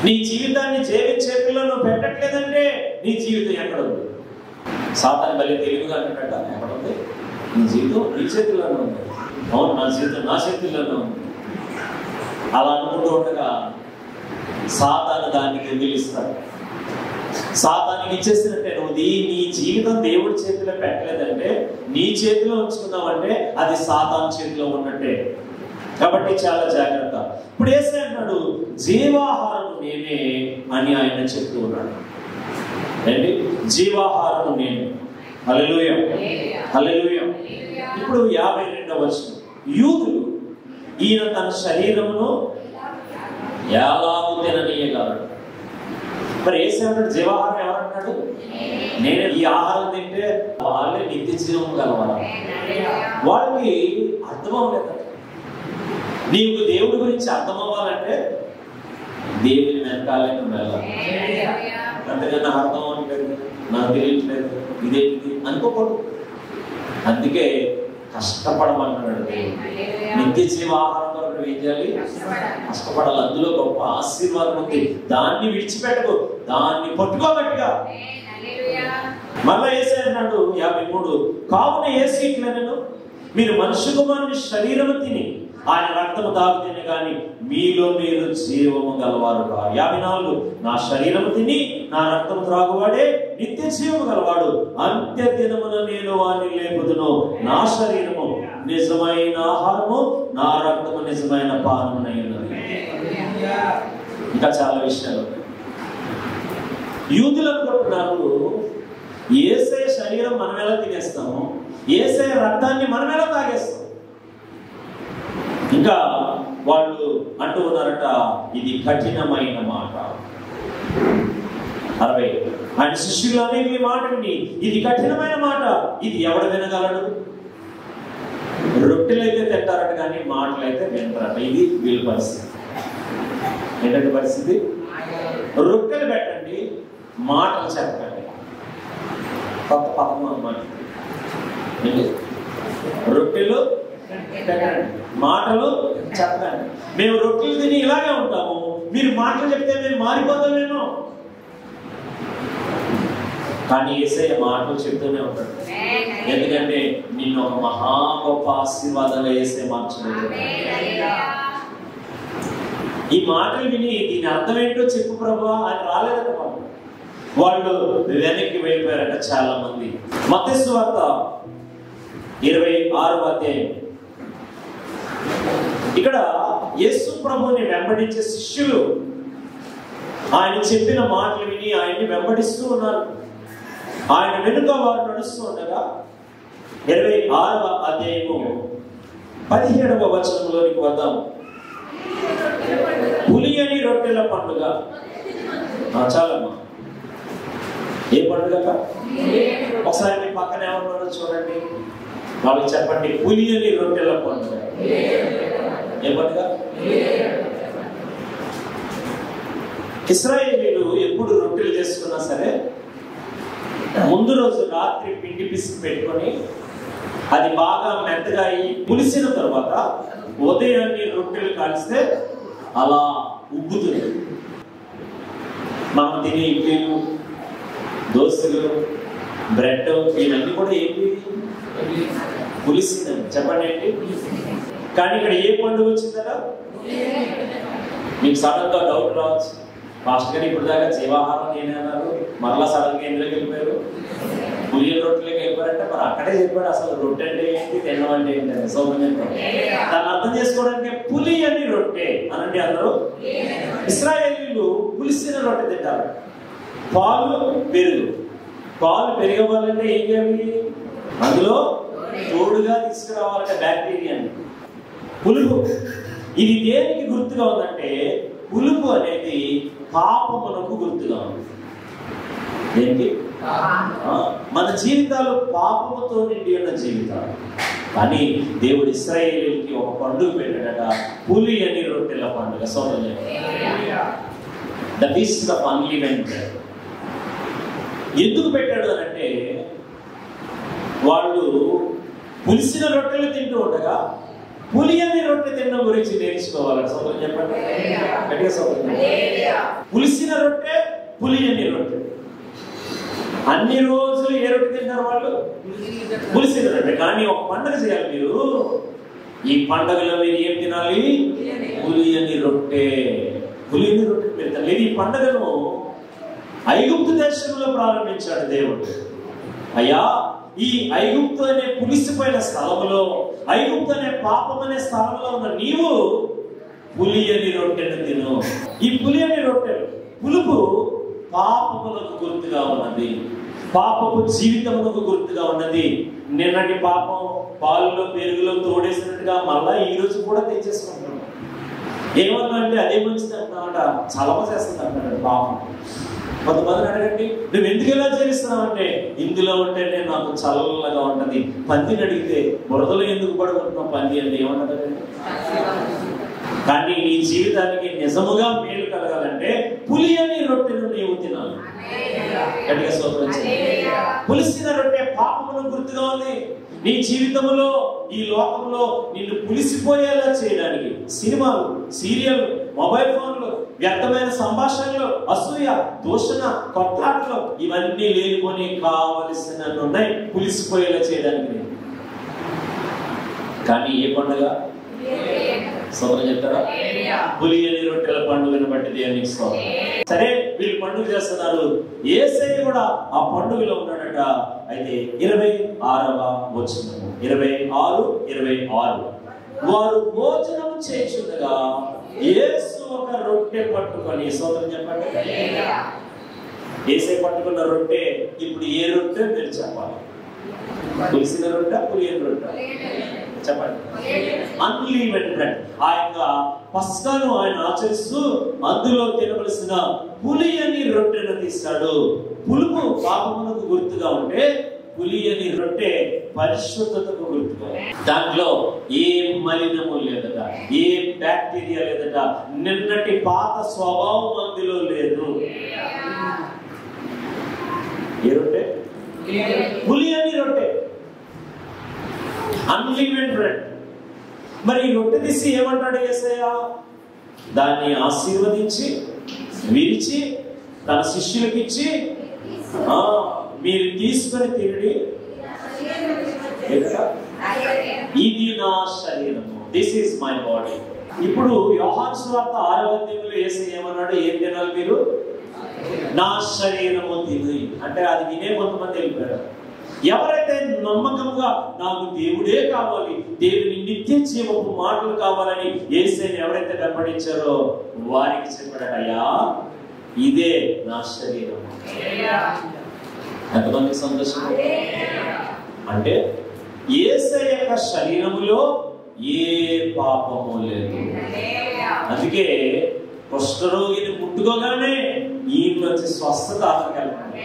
నీ జీవితాన్ని దేవుని చేతుల్లో నువ్వు పెట్టట్లేదంటే నీ జీవితం ఎక్కడ ఉంది? సాతాను బలి తెలుగుగా అంటున్నట్ట, ఎక్కడ ఉంది? నీ జీవితం నీ చేతుల్లోనే ఉంది. అవును, నా జీవితం నా చేతుల్లోనే ఉంది. అలా అనుకుంటూ ఉండగా సాతాను దాన్ని వదిలిస్తాడు. సాతానికి ఇచ్చేసినట్టే నువ్వు నీ జీవితం దేవుడి చేతిలో పెట్టలేదంటే, నీ చేతిలో ఉంచుకున్నావంటే అది సాతాను చేతిలో ఉన్నట్టే. కాబట్టి చాలా జాగ్రత్త. ఇప్పుడు యేసయ్య అన్నాడు, జీవాహారం నేనే అని ఆయన చెప్తూ ఉన్నాడు. ఏంటి? జీవాహారం నేనే. హల్లెలూయా, హల్లెలూయా. ఇప్పుడు 52వ వచనం, యూదులు ఈయన తన శరీరమును ఎలాగూ తిననీయగలడు. మరి యేసయ్య అన్నాడు, జీవాహారం ఎవరంటాడు? నేనే. ఈ ఆహారం తింటే వాళ్ళే నిత్య జీవం గలవారు. వాళ్ళకి అర్థం అవ్వలేదు. నీకు దేవుడి గురించి అర్థం అవ్వాలంటే దేవుని వెనకాలే నువ్వు వెళ్ళాలి. అంతేగా నాకు అర్థం అవ్వట్లేదు, నాకు తెలియట్లేదు, ఇదేంటి అనుకోకూడదు. అందుకే కష్టపడమన్నాడు దేవుడు. నిత్య జీవ ఆహారం కొరకు నువ్వు ఏం చేయాలి? కష్టపడాలి. అందులో గొప్ప ఆశీర్వాదం ఉంది. దాన్ని విడిచిపెట్టకు, దాన్ని పట్టుకోబట్టిగా. మళ్ళా యేసయ్య అన్నాడు 53, కావున యేసు ఇట్లనెను, మీరు మనుష్య కుమారుని శరీరము తిని ఆయన రక్తము తాగితేనే కానీ మీలో మీరు జీవము గలవారు కాదు. 54, నా శరీరము తిని నా రక్తము త్రాగువాడే నిత్య జీవము గలవాడు, అంత్య దినమున నేను వాడిని లేపుదును. నా శరీరము నిజమైన ఆహారము, నా రక్తము నిజమైన పానమునై ఉన్నది. ఇంకా చాలా విషయాలు ఉన్నాయి. యూదులు అనుకుంటున్నారు యేసయ్య శరీరం మనం ఎలా తినేస్తాము, యేసయ్య రక్తాన్ని మనం ఎలా తాగేస్తాం. ఇంకా వాళ్ళు అంటూ ఉన్నారట, ఇది కఠినమైన మాట. 60 ఆయన శిష్యులు అనేవి ఈ మాట విని, ఇది కఠినమైన మాట, ఇది ఎవడు వినగలడు? రొట్టెలైతే తింటారట కానీ మాటలైతే వింటారట. ఇది వీళ్ళ పరిస్థితి. ఏంటంటే పరిస్థితి, రొట్టెలు పెట్టండి, మాటలు చెప్పండి. కొత్త పదం అన్నమాట. రొట్టెలు పెట్టండి, మాటలు చెప్పండి. మేము రొట్టెలు తిని ఇలాగే ఉంటాము, మీరు మాటలు చెప్తే మేము మారిపోతామేమో. కానీ యేసయ్య మాటలు చెప్తూనే ఉంటాడు. ఎందుకంటే నిన్ను ఒక మహా గొప్ప ఆశీర్వాదంగా యేసయ్య మార్చలేదు. ఈ మాటలు విని దీని అర్థం ఏంటో చెప్పు ప్రభువా అని రాలేదట వాళ్ళు వెనక్కి వెళ్ళిపోయారట చాలా మంది. మత్తయి సువార్త 26వ అధ్యాయం. ఇక్కడ యేసు ప్రభువుని వెంబడించే శిష్యులు ఆయన చెప్పిన మాటలు విని ఆయన్ని వెంబడిస్తూ ఉన్నారు. ఆయన వెనుక వారు నడుస్తూ ఉండగా 26వ అధ్యాయము 17వ వచనంలోనికి వద్దాం. పులియని రొట్టెల పండుగ. చాలమ్మా, ఏ పండుగ? ఒకసారి మీ పక్కన ఎవరున్నారో చూడండి, వాళ్ళకి చెప్పండి, పులియని రొట్టెల పండుగ. ఏ పండుగ? ఇశ్రాయేలీయులు ఎప్పుడు రొట్టెలు చేసుకున్నా సరే ముందు రోజు రాత్రి పిండి పిసికి పెట్టుకొని అది బాగా మెత్తగా అయ్యి పులిసిన తర్వాత ఉదయాన్ని రొట్టెలు కాలిస్తే అలా ఉబ్బుతుంది. మనం తినే ఇడ్లీలు, దోశలు, బ్రెడ్ ఇవన్నీ కూడా ఏంటి? పులిసిందని. చెప్పండి ఏంటి? కానీ ఇక్కడ ఏ పండుగ వచ్చిందట? మీకు సడన్ గా డౌట్ రావచ్చు, మాస్టర్ గారు ఇప్పుడు దాకా జీవాహారం నేనే అన్నారు, మరలా సడన్ గా ఎందులోకి వెళ్ళిపోయారు? పులియని రొట్టెలకి వెళ్ళిపోయారంటే మరి అక్కడే చెప్పాడు అసలు రొట్టె అంటే ఏంటి, తినడం అంటే ఏంటి. సౌకర్యం దాన్ని అర్థం చేసుకోవడానికి పులి అని రొట్టె అనండి అందరూ. ఇశ్రాయేలీయులు పులిసిన రొట్టె తింటారు. పాలు పెరుగు. పాలు పెరగవాలంటే ఏం చేయాలి? అందులో తోడుగా తీసుకురావాలంటే బ్యాక్టీరియాని. పులుపు ఇది దేనికి గుర్తుగా ఉందంటే, పులుపు అనేది పాపమునకు గుర్తుగా ఉంది. ఏంటి? మన జీవితాలు పాపముతో నిండి ఉన్న జీవితాలు. కానీ దేవుడు ఇశ్రాయేలీయులకి ఒక పండుగ పెట్టాడట, పులి అని రొట్టెల పండుగ. సోదరులు, ద ఫీస్ట్ ఆఫ్ అన్లీవెన్డ్ బ్రెడ్. ఎందుకు పెట్టాడు అని అంటే, వాళ్ళు పులిసిన రొట్టెలు తింటూ ఉండగా పులి అని రొట్టె తినడం గురించి నేర్చుకోవాలి. సోదరులు చెప్పండి, గట్టిగా సోదరులు. పులిసిన రొట్టె, పులి అని రొట్టె. అన్ని రోజులు ఏ రొట్టె తింటారు వాళ్ళు? పులిసిన రొట్టె. కానీ ఒక పండుగ చేయాలి మీరు. ఈ పండుగలో మీరు ఏం తినాలి? పులి అని రొట్టె. పులి అని రొట్టె పెడతారు. ఈ పండుగను ఐగుప్తు దేశంలో ప్రారంభించాడు దేవుడు. అయ్యా, ఈ ఐగుప్తు అనే పులిసిపోయిన స్థలంలో, ఐగుప్తు అనే పాపం అనే స్థలంలో ఉన్న నీవు పులి అని రొట్టెను తిను. ఈ పులి అని రొట్టెలు, పులుపు పాపములకు గుర్తుగా ఉన్నది, పాపపు జీవితములకు గుర్తుగా ఉన్నది. నిన్నటి పాపం పాలులో పెరుగులో తోడేసినట్టుగా మళ్ళా ఈ రోజు కూడా తెచ్చేసుకుంటున్నాం. ఏమన్నా అంటే అదే మంచిది అంటున్నామట, చలవ చేస్తుంది అంటున్నాడు పాపం. కొంతమందిని అడగండి, నువ్వు ఎందుకు ఎలా చేస్తున్నావు అంటే, ఇందులో ఉంటేనే నాకు చల్లగా ఉంటది. పందిని అడిగితే బురదలో ఎందుకు పడుకుంటున్నావు పంది అంటే ఏమంటదండి? కానీ నీ జీవితానికి నిజముగా మేలు కలగాలంటే పులి అని రొట్టెను నీవు తినాలి. గట్టిగా స్తోత్రం చేయండి. పులిసిన రొట్టె పాపమును గుర్తుగా ఉంది. నీ జీవితంలో, ఈ లోకంలో నిన్ను పులిసిపోయేలా చేయడానికి సినిమాలు, సీరియల్, మొబైల్ ఫోన్లు, వ్యర్థమైన సంభాషణలు, అసూయ, దూషణ, కొట్లాటలు ఇవన్నీ లేనిపోని కావలసినవి ఉన్నాయి పులిసిపోయేలా చేయడానికి. కానీ ఏ పండుగ? సోదరు చెప్తారా? పులి అని రొట్టెల పండుగను బట్టి దేవునికి స్తోత్రం. సరే, వీళ్ళు పండుగ చేస్తున్నారు. యేసయ్య కూడా ఆ పండుగలో ఉన్నాడట. అయితే 26వ వచనం, 26, 26 వారు భోజనం చేయుచుండగా యేసు ఒక రొట్టె పట్టుకొని, సోదరులు చెప్పండి, యేసే పట్టుకున్న రొట్టె ఇప్పుడు ఏ రొట్టె మీరు చెప్పాలి? పులిసిన రొట్టె, పులియని రొట్టె? చెప్పండి. అన్లీవెన్ బ్రెడ్. ఆ యొక్క పస్కాను ఆయన ఆచరిస్తూ అందులో తినవలసిన పులియని రొట్టెను తీస్తాడు. పులుపు పాపమునకు గుర్తుగా ఉంటే పులియని రొట్టె పరిశుద్ధతకు గుర్తుగా. దాంట్లో ఏ మలినము లేదట, ఏ బ్యాక్టీరియా లేదట, నిన్నటి పాత స్వభావం అందులో లేదు. ఏ రొట్టె? పులియని రొట్టె, అన్లీవెన్ బ్రెడ్. మరి ఈ రొట్టె తీసి ఏమంటాడు యేసయ్య? దాన్ని ఆశీర్వదించి విరిచి తన శిష్యులకు ఇచ్చి, మీరు తీసుకొని తినండి, ఇది నా శరీరము, దిస్ ఈస్ మై బాడీ. ఇప్పుడు యోహాను సువార్త 6వ అధ్యాయంలో యేసయ్య ఏమన్నాడు? ఏం తినాలి మీరు? నా శరీరము తిని. అంటే అది వినే కొంతమంది వెళ్ళిపోయారు. ఎవరైతే నమ్మకంగా నాకు దేవుడే కావాలి, దేవుని నిత్య జీవపు మాటలు కావాలని యేసయ్యని ఎవరైతే వెంబడించారో వారికి చెప్పాడట, అయ్యా ఇదే నా శరీరం. ఎంతమందికి సంతోషం? అంటే యేసయ్య యొక్క శరీరములో ఏ పాపము లేదు. అందుకే కుష్ఠరోగిని ముట్టుకోగానే ఈయన వచ్చి స్వస్థత ఆగలిగింది.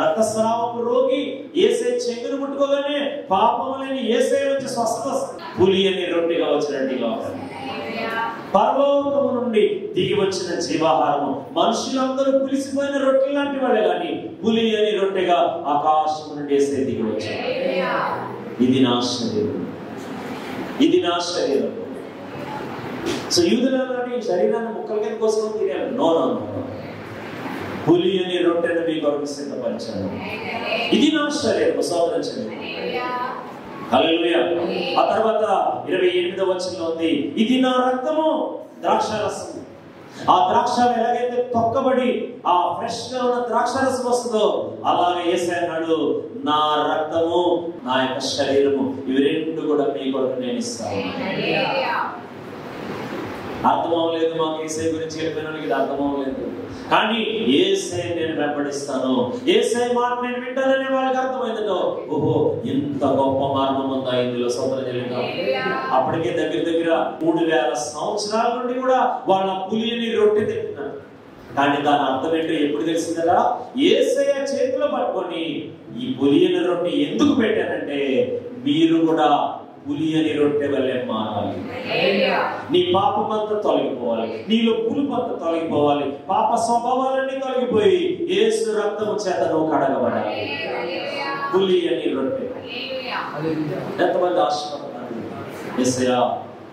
రక్తస్రావపు రోగి యేసయ్య చెంగును ముట్టుకోగానే పాపము లేని యేసయ్య వచ్చి స్వస్థత. పులియని రొట్టెగా వచ్చినట్టు లోకం, పరలోకము నుండి దిగి వచ్చిన జీవాహారము. మనుషులందరూ పులిసిపోయిన రొట్టె లాంటి వాళ్ళే, కానీ పులియని రొట్టెగా ఆకాశం నుండి యేసయ్య దిగి వచ్చాడు. ఇది నా శరీరం, ఇది నా శరీరం. సో యూదులు ఈ శరీరాన్ని ముక్కల కింద కోసం తినేయాలి. నో నో నో, పులియని రొట్టెను మీ కొరకు సిద్ధపరిచాను, ఇది నా శరీరం, సోదర శరీరం. హల్లెలూయా. ఆ తర్వాత 28వ వచనంలో ఉంది, ఇది నా రక్తము, ద్రాక్షారసం. ఆ ద్రాక్షాలు ఎలాగైతే తొక్కబడి ఆ ఫ్రెష్ గా ఉన్న ద్రాక్షారసం వస్తుందో అలాగే యేసయ్య అన్నాడు, నా రక్తము, నా యొక్క శరీరము, ఇవి రెండు కూడా మీ కొరకు నేను ఇస్తాను. అర్థం అవ్వలేదు మాకు యేసయ్య గురించి చెప్పిన వాళ్ళకి, ఇది అర్థం అవ్వలేదు. కానీ యేసయ్య నేను వెంబడిస్తాను, యేసయ్య మాట నేను వింటాననే వాళ్ళకి అర్థమైందో, ఓహో ఎంత గొప్ప మార్గం ఉందా ఇందులో, సోదర చెల్లిగా. అప్పటికే దగ్గర 3000 సంవత్సరాల నుండి కూడా వాళ్ళ పులియని రొట్టె తింటున్నారు. కానీ దాని అర్థం ఏంటో ఎప్పుడు తెలిసిందా? యేసయ్య చేతిలో పట్టుకొని ఈ పులియని రొట్టె ఎందుకు పెట్టానంటే, మీరు కూడా పులియని రొట్టె వల్లే మారాలి. నీ పాపమంతా తొలగిపోవాలి, నీలో పులుపంతా తొలగిపోవాలి, పాప స్వభావాలన్నీ తొలగిపోయి యేసు రక్తము చేత నువ్వు కడగబడాలి. పులియని రొట్టె. ఎంతమంది ఆశపడుతున్నారు? యేసయ్యా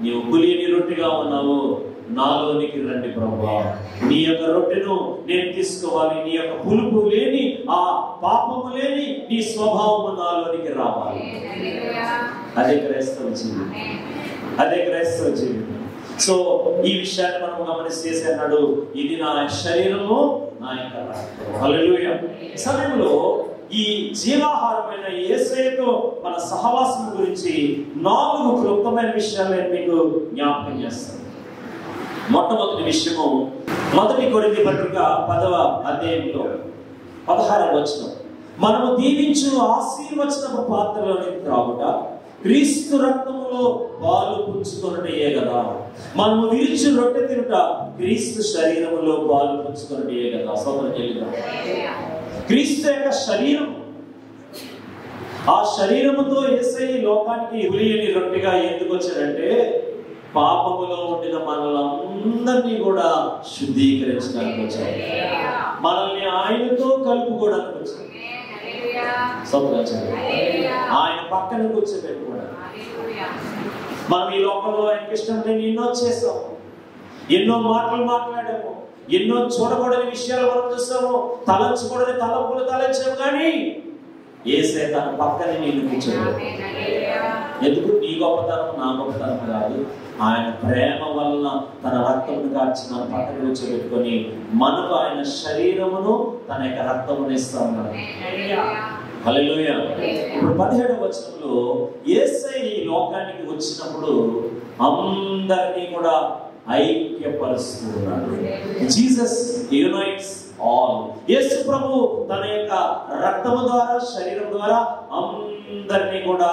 నీవు పులియని రొట్టెగా ఉన్నావు, నాలోనికి రండి ప్రభువా, నీ యొక్క రొట్టెను నేను తీసుకోవాలి, నీ యొక్క పులుపు లేని ఆ పాపము లేని నీ స్వభావము నాలోనికి రావాలి. అదే క్రైస్తవ జీవితం, అదే క్రైస్తవ జీవితం. సో ఈ విషయాన్ని మనం గమనిస్తే అన్నాడు, ఇది నా శరీరము, నా యొక్క రక్తము. హల్లెలూయా. సమయంలో ఈ జీవాహారమైన యేసయ్యతో మన సహవాసం గురించి 4 క్లుప్తమైన విషయాలు నేను మీకు జ్ఞాపకం చేస్తాను. మొట్టమొదటి విషయము, 1 కొరింథీ పత్రిక 10వ అధ్యాయంలో 16వ వచనం, మనము దీవించు ఆశీర్వచనపు పాత్రలోని త్రాగుట క్రీస్తు రక్తములో పాలు పుచ్చుకొనుటయే కదా. మనము విరిచి రొట్టె తినుట క్రీస్తు శరీరములో పాలు పుచ్చుకొనుటయే కదా. సోదర చెల్లిగా, క్రీస్తు యొక్క శరీరం, ఆ శరీరముతో యేసయ్య లోకానికి పులియని రొట్టెగా ఎందుకు వచ్చాడంటే, పాపములో ఉండిన మనలందరినీ కూడా శుద్ధీకరించడానికి వచ్చాడు, మనల్ని ఆయనతో కలుపుకోవడానికి వచ్చాడు. ఆయన పక్కన కూర్చోబెట్టుకోవడం. మనం ఈ లోకంలో ఆయనకి ఇష్టం లేని ఎన్నో చేస్తాము, ఎన్నో మాటలు మాట్లాడాము, ఎన్నో చూడకూడని విషయాలు మనం చూస్తాము, తలంచకూడని తలంపులు తలంచాము. కానీ యేసయ్య తన పక్కనే నేను కూర్చోబెట్టాడు. ఎందుకు? నీ గొప్పతనం నా గొప్పతనం కాదు, ఆయన ప్రేమ వలన తన రక్తమును కార్చి మన పక్కన కూర్చోబెట్టుకొని మనకు ఆయన శరీరమును తన యొక్క రక్తమును ఇస్తా ఉన్నాడు. హల్లెలూయా. ఇప్పుడు 17వ వచనంలో యేసయ్య ఈ లోకానికి వచ్చినప్పుడు అందరినీ కూడా ఐక్యపరుస్తున్నాడు. Jesus unites all. యేసు ప్రభు తన యొక్క రక్తము ద్వారా, శరీరం ద్వారా అందరినీ కూడా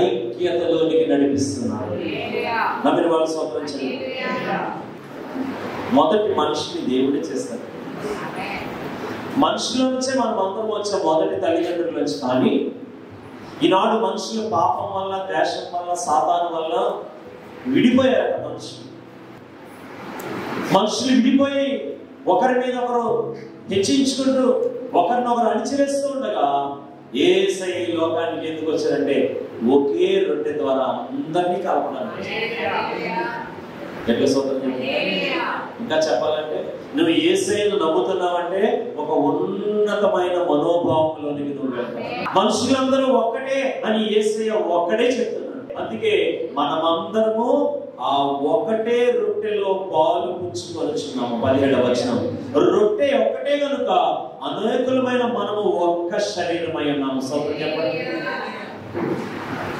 ఐక్యతలోనికి నడిపిస్తున్నాడు. నమ్మిన వాళ్ళు స్వతంత్రించండి. మొదటి మనిషిని దేవుడే చేస్తాడు. మనుషుల నుంచే మనం అందరం వచ్చే మొదటి తల్లిదండ్రుల నుంచి. కానీ ఈనాడు మనుషులు పాపం వల్ల, ద్వేషం వల్ల, సాతాను వల్ల విడిపోయారు. మనుషులు విడిపోయి ఒకరి మీద ఒకరు హెచ్చించుకుంటూ ఒకరినొకరు అణిచివేస్తూ ఉండగా యేసయ్య ఈ లోకానికి ఎందుకు వచ్చారంటే ఒకే రొట్టె ద్వారా అందరినీ కలపడానికి. ఎట్లా సోదరుడు? ఇంకా చెప్పాలంటే నువ్వు యేసయ్యను నమ్ముతున్నావంటే ఒక ఉన్నతమైన మనోభావంలోనికి నువ్వు వెళ్తావు. మనుషులందరూ ఒక్కటే అని యేసయ్య ఒక్కడే చెప్తున్నాడు. అందుకే మనమందరము ఆ ఒకటే రొట్టెలో పాలు పుచ్చుకొనుచున్నాము. 17వ వచనం. రొట్టె ఒక్కటే కనుక అనేకులమైన మనము ఒక్క శరీరమై ఉన్నాము. సోదరుడు చెప్పండి,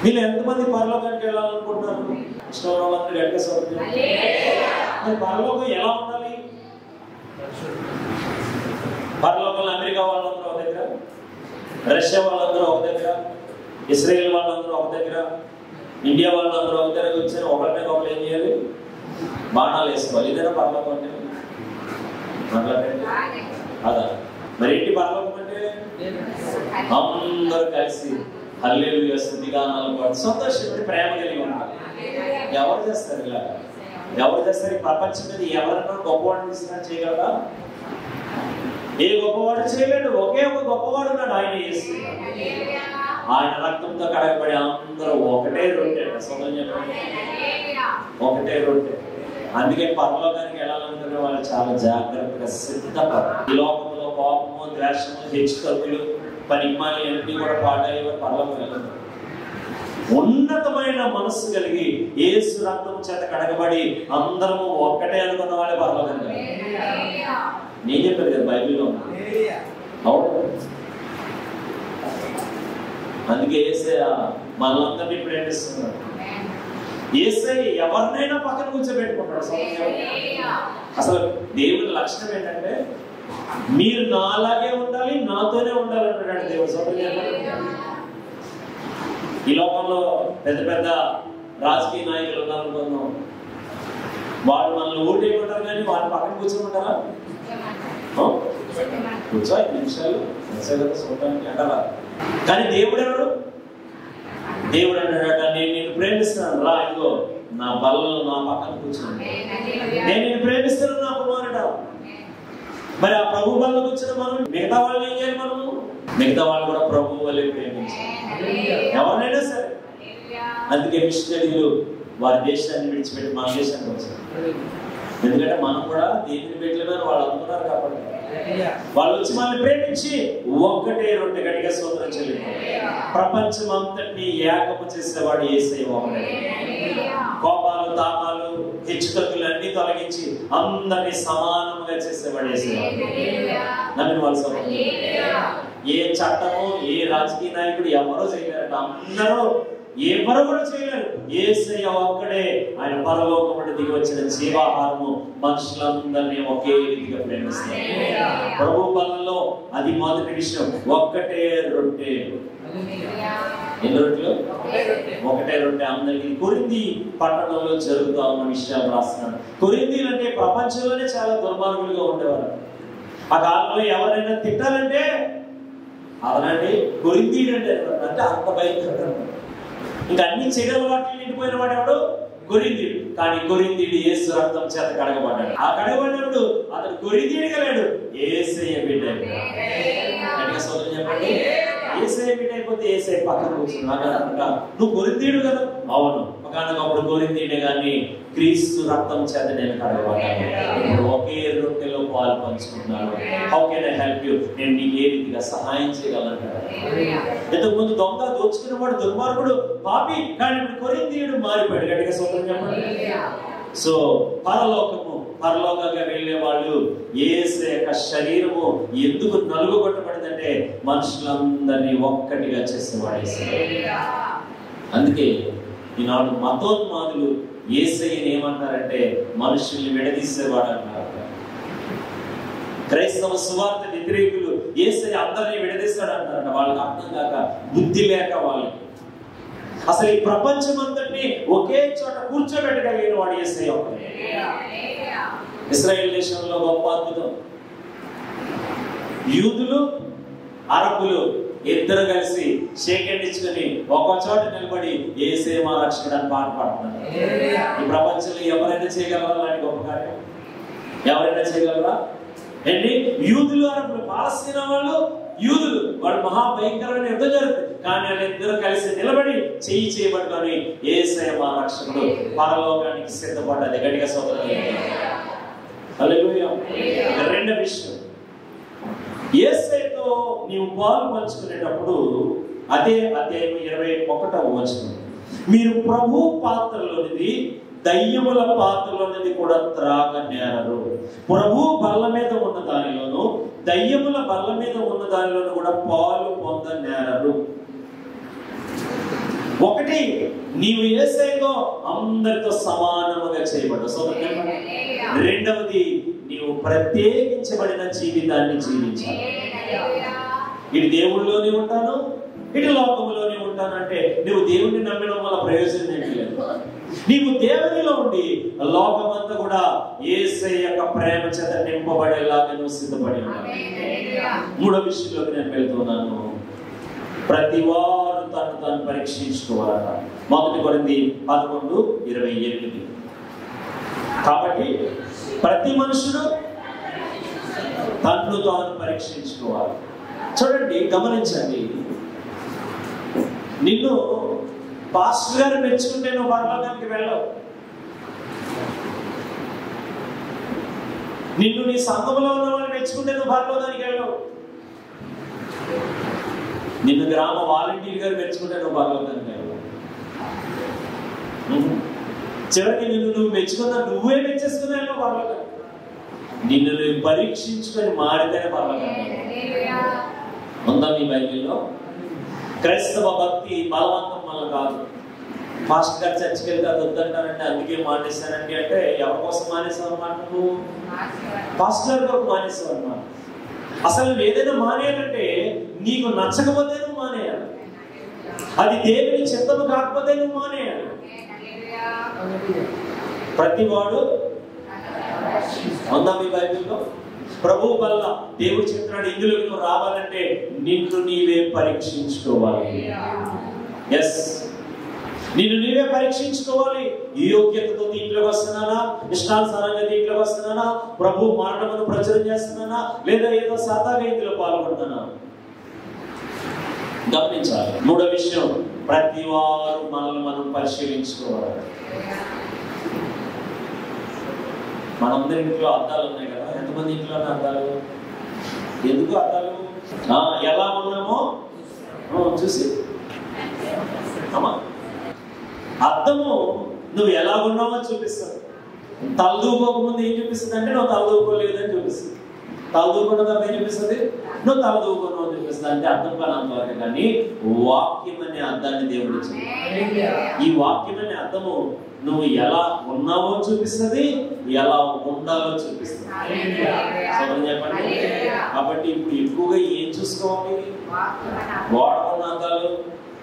మీరు ఎంతమంది పరలోకానికి వెళ్ళాలనుకుంటున్నారు? ఇష్టం వాళ్ళందరూ ఎక్క సోదరుడు. మరి పరలోకం ఎలా ఉండాలి? పరలోకంలో అమెరికా వాళ్ళందరూ ఒక దగ్గర, రష్యా వాళ్ళందరూ ఒక దగ్గర, ఇస్రాయేల్ వాళ్ళందరూ ఒక దగ్గర, ఇండియా వాళ్ళందరూ ఒక దగ్గర వచ్చారు. ఒకరిని ఒకరు ఏం చేయాలి? బాణాలు వేసుకోవాలి. ఇదేనా పరలోకం అంటే? అదా మరి ఏంటి పరలోకం అంటే? అందరూ కలిసి హల్లెలూయా స్తుతి గానాలు పాడి సంతోషపడి ప్రేమ కలిగి ఉంటారు. ఎవరు చేస్తారు ఇలా? ఎవరు చేస్తారు? ఈ ప్రపంచం మీద ఎవరన్నా గొప్పవాడు తీసుకున్నా చేయగలరా? ఏ గొప్పవాడు చేయలేడు. ఒకే ఒక గొప్పవాడు ఉన్నాడు, ఆయన యేసు. ఆయన రక్తంతో కడగబడి అందరూ ఒకటే రొట్టె. సొంతం చెప్పండి, ఒకటే రొట్టె. అందుకే పరలోకానికి వెళ్ళాలనుకునే వాళ్ళు చాలా జాగ్రత్తగా సిద్ధపడాలి. ఈ లోకంలో కోపము, ద్వేషము, హెచ్చుతగ్గులు, పనిమాలి అన్ని కూడా పాడయ్యే పరలోకం వెళ్ళదు. ఉన్నతమైన మనస్సు కలిగి యేసు రక్తం చేత కడగబడి అందరము ఒక్కటే అనుకున్న వాళ్ళే పరలోకానికి వెళ్ళాలి. నేను చెప్పాను కదా బైబిల్లో. అవును, అందుకే యేసయ్య మనలందరినీ ప్రేమిస్తున్నాడు. యేసయ్య ఎవరినైనా పక్కన కూర్చోబెట్టుకుంటాడు. అసలు దేవుని లక్షణం ఏంటంటే మీరు నాలాగే ఉండాలి, నాతోనే ఉండాలి అంటాడు దేవుడు. ఈ లోకంలో పెద్ద పెద్ద రాజకీయ నాయకులు ఉన్నారనుకుందాం, వాళ్ళు మనల్ని ఓటేయమంటారు కానీ వాళ్ళు పక్కన కూర్చోమంటారా? కూర్చో 5 నిమిషాలు చూడటానికి అంటారా? కానీ దేవుడు ఎవరు? దేవుడు అన్నాడట, నేను నిన్ను ప్రేమిస్తున్నాను, రా ఇదిగో నా బల్లలో నా పక్కన కూర్చున్నాను, నేను నిన్ను ప్రేమిస్తున్నాను నా కుమారుడా. మరి ఆ ప్రభు బల్ల కూర్చున్న మనం మిగతా వాళ్ళని ఏం చేయాలి? మనము మిగతా వాళ్ళు కూడా ప్రభు వల్లే ప్రేమించాలి, ఎవరినైనా సరే. అందుకే మిషనరీలు వారి దేశాన్ని విడిచిపెట్టి మన దేశానికి వచ్చారు. ఎందుకంటే మనం కూడా దేవుని బిడ్డలమని వాళ్ళు అనుకున్నారు కాబట్టి వాళ్ళు వచ్చి మనల్ని ప్రేమించి ఒక్కటే రొట్టె గట్టిగా స్తోత్రం చెల్లించారు. ప్రపంచం అంతటినీ ఏకము చేసేవాడు యేసయ్య ఒకడే. కోపాలు, తాపాలు, హెచ్చుతగ్గులు అన్ని తొలగించి అందరినీ సమానంగా చేసేవాడు యేసయ్య. నమ్మిన వాళ్ళు ఏ చట్టము, ఏ రాజకీయ నాయకుడు ఎవరో చేయలేరట. అందరూ ఎవరు కూడా చేయలేరు. యేసయ్య ఒక్కడే. ఆయన పరలోకముండి దిగి వచ్చిన జీవాహారము మనుషులందరినీ ఒకే రీతిగా ప్రేమిస్తారు. ప్రభు బలలో అది మొదటి విషయం, ఒక్కటే రొట్టె. ఎన్ని రొట్టెలు? ఒకటే రొట్టె అందరికి. కొరింథీ పట్టణంలో జరుగుతా ఉన్న విషయాలు రాస్తున్నాడు. కొరింథీలు అంటే ప్రపంచంలోనే చాలా దుర్మార్గులుగా ఉండేవారు. ఆ కాలంలో ఎవరైనా తిట్టాలంటే అదనండి కొరింథీయుడు అంటే అంత భయంకరంగా. ఇంకా అన్ని చెడు వాటిని నిండిపోయిన వాడు ఎవడు? కొరింథీయుడు. కానీ కొరింథీయుడు యేసు రక్తం చేత కడగబడ్డాడు. ఆ కడగబడినప్పుడు అతడు కొరింథీయుడిగా లేడు, యేసయ్య బిడ్డ. సోదరులు చెప్పండి, యేసయ్య బిడ్డ అయిపోతే యేసయ్య పక్కన కూర్చున్నాడు. నువ్వు కొరింథీయుడు కదా? అవును, ఒకనొకప్పుడు కొరింథీయుడే కానీ క్రీస్తు రక్తం చేత నేను కడగబడ్డాను. ఇప్పుడు ఒకే రొట్టెలో పాలు పంచుకున్నాను. How can I help you? నేను నీకు ఏ రీతిగా సహాయం చేయగలను? ఇంతకు ముందు దొంగ, దోచుకునేవాడు, దుర్మార్గుడు, పాపి, కానీ ఇప్పుడు కొరింథీయుడు మారిపోయాడు. గట్టిగా సోదరులు చెప్పండి. సో పరలోకము పరలోకంగా వెళ్ళే వాళ్ళు యేసయ్య యొక్క శరీరము ఎందుకు నలుగుగొట్టబడిందంటే మనుషులందరినీ ఒక్కటిగా చేసేవాడు యేసయ్య. అందుకే ఈనాడు మతోన్మాదులు యేసయ్యని ఏమంటారంటే మనుషుల్ని విడదీసేవాడు అంటారు. క్రైస్తవ సువార్త వ్యతిరేకులు యేసయ్య అందరినీ విడదీస్తాడు అంటారట. వాళ్ళకి అర్థం కాక, బుద్ధి లేక వాళ్ళకి. అసలు ఈ ప్రపంచం అంతటినీ ఒకే చోట కూర్చోబెట్టగలిగిన వాడు యేసయ్య. ఇశ్రాయేల్ దేశంలో గొప్ప అద్భుతం. యూదులు అరబ్బులు ఇద్దరు కలిసి షేక్ ఇచ్చుకొని ఒక చోట నిలబడి యేసయ్య మా రక్షకుడు అని పాట పాడుతున్నారు. ఈ ప్రపంచంలో ఎవరైనా చేయగలరా అలాంటి గొప్ప కార్యం? ఎవరైనా చేయగలరా? ఏంటి? యూదులు అరబ్బులు, పాలస్తీనా వాళ్ళు యూదులు, వాళ్ళు మహాభయంకరమైన యుద్ధం జరుగుతుంది. కానీ వాళ్ళిద్దరూ కలిసి నిలబడి చెయ్యి చేయబట్టుకొని యేసయ్య మా రక్షకుడు పరలోకానికి సిద్ధపడ్డది. గట్టిగా సోదరులు, హల్లెలూయా. రెండో విషయం, యేసయ్యతో నీవు పాలు పంచుకునేటప్పుడు అదే అధ్యాయం 21వ వచనం, మీరు ప్రభు పాత్రలోనిది దయ్యముల పాత్రలోనిది కూడా త్రాగనేరరు. ప్రభు బల్ల మీద ఉన్న దానిలోను దయ్యముల బల్ల మీద ఉన్న దానిలోను కూడా పాలు పొందనేరరు. ఒకటి, నీవు యేసయ్యతో అందరితో సమానముగా చేయబడ్డావు. సోదరులారా, రెండవది, నీవు ప్రత్యేకించబడిన జీవితాన్ని జీవించాలి. ఇటు దేవుళ్ళలోనే ఉంటాను, ఇటు లోకంలోనే ఉంటానంటే నువ్వు దేవుడిని నమ్మడం వల్ల ప్రయోజనం ఏంటి లేదు. నీవు దేవునిలో ఉండి లోకమంతా కూడా యేసయ్య యొక్క ప్రేమ చేత నింపబడేలాగా నువ్వు సిద్ధపడి ఉన్నావు. మూడో విషయంలోకి నేను వెళ్తున్నాను. ప్రతి వారు తాను పరీక్షించుకోవాలట. 1 కొరింథీ 11:28. కాబట్టి ప్రతి మనుషుడు తన్ను తాను పరీక్షించుకోవాలి. చూడండి, గమనించండి. నిన్ను పాస్టర్ గారు మెచ్చుకుంటే నువ్వు పరలోకానికి వెళ్ళవు. నిన్ను నీ సంఘంలో ఉన్న వాళ్ళు మెచ్చుకుంటే నువ్వు పరలోకానికి వెళ్ళవు. నిన్ను గ్రామ వాలంటీర్ గారు మెచ్చుకుంటే నువ్వు పరలోకానికి వెళ్ళవు. చివరికి నువ్వు మెచ్చుకున్నా నువ్వే మెచ్చేసుకున్నా పరలోకానికి. నిన్ను నువ్వు పరీక్షించుకొని మారితేనే పరలోకానికి. ఉందా మీ బైబిల్లో? క్రైస్తవ భక్తి బలవంతం వల్ల కాదు. మాస్టర్ గారు చర్చికి వెళ్తే అది వద్దంటారంటే అందుకే మానేశానండి అంటే ఎవరి కోసం మానేసావు అన్నమాట? నువ్వు పాస్టర్ గారు మానేసావు అన్నమాట. అసలు నువ్వు ఏదైనా మానేయాలంటే నీకు నచ్చకపోతే నువ్వు మానేయాలి. అది దేవుని చిత్తము కాకపోతే నువ్వు మానేయాలి. ప్రతి వాడు ఉందా మీ బైబిల్లో? ప్రభు వల్ల దేవుడు చెప్తున్నాడు, ఇందులోకి నువ్వు రావాలంటే నిన్ను నీవే పరీక్షించుకోవాలి. ఎస్, నిన్ను నీవే పరీక్షించుకోవాలి. ఈ యోగ్యతతో దీంట్లోకి వస్తున్నానా, ఇష్టానుసారంగా దీంట్లోకి వస్తున్నానా, ప్రభు మరణమును ప్రచురం చేస్తున్నానా, లేదా ఏదో సరదాగా ఇందులో పాల్గొంటున్నా గమనించాలి. మూడో విషయం, ప్రతి వారు మనల్ని మనం పరిశీలించుకోవాలి. మనందరి ఇంట్లో అద్దాలు ఉన్నాయి కదా. ఎంతమంది ఇంట్లో అద్దాలు? ఎందుకు అద్దాలు? ఎలా ఉన్నామో చూసి అమ్మా, అద్దము నువ్వు ఎలా ఉన్నావో చూపిస్తుంది. తలదూకోకముందు ఏం చూపిస్తుంది అంటే నువ్వు తలదూకోలేదని చూపిస్తుంది. తలదూకున్న తర్వాత ఏం చూపిస్తుంది? నువ్వు తలదూకున్నావు అని చూపిస్తుంది. అంటే అర్థం కానంతవరకు. కానీ వాక్యం అనే అర్థాన్ని దేవుడు ఇచ్చింది. ఈ వాక్యం అనే అర్థము నువ్వు ఎలా ఉన్నావో చూపిస్తుంది, ఎలా ఉండాలో చూపిస్తుంది. చెప్పండి. కాబట్టి ఇప్పుడు ఎక్కువగా ఏం చూసుకోవాలి? గోడలో ఉన్న అద్దాలు,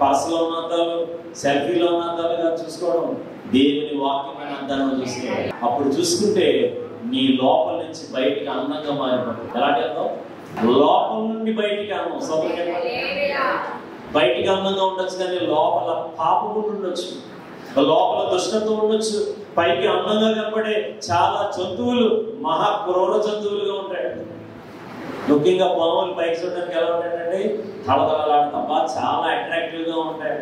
పర్సులో ఉన్న అద్దాలు, సెల్ఫీలో ఉన్న అద్దాలుగా చూసుకోవడం, దేవుని వాక్యమైన అద్దాలను చూసుకోవాలి. అప్పుడు చూసుకుంటే నీ లోపల నుంచి బయటికి అందంగా మారిపోతుంది. ఎలాంటి అందం? లోపల నుండి బయటికి అందం. బయటికి అందంగా ఉండొచ్చు, కానీ లోపల పాపము ఉండొచ్చు, లోపల దుష్టత్వం ఉండొచ్చు. పైకి అందంగా కనపడే చాలా జంతువులు మహా క్రూర జంతువులుగా ఉంటాయి. ముఖ్యంగా పాములు పైకి చూడడానికి ఎలా ఉంటాయంటే తలతలలాడుతా చాలా అట్రాక్టివ్ గా ఉంటాయి.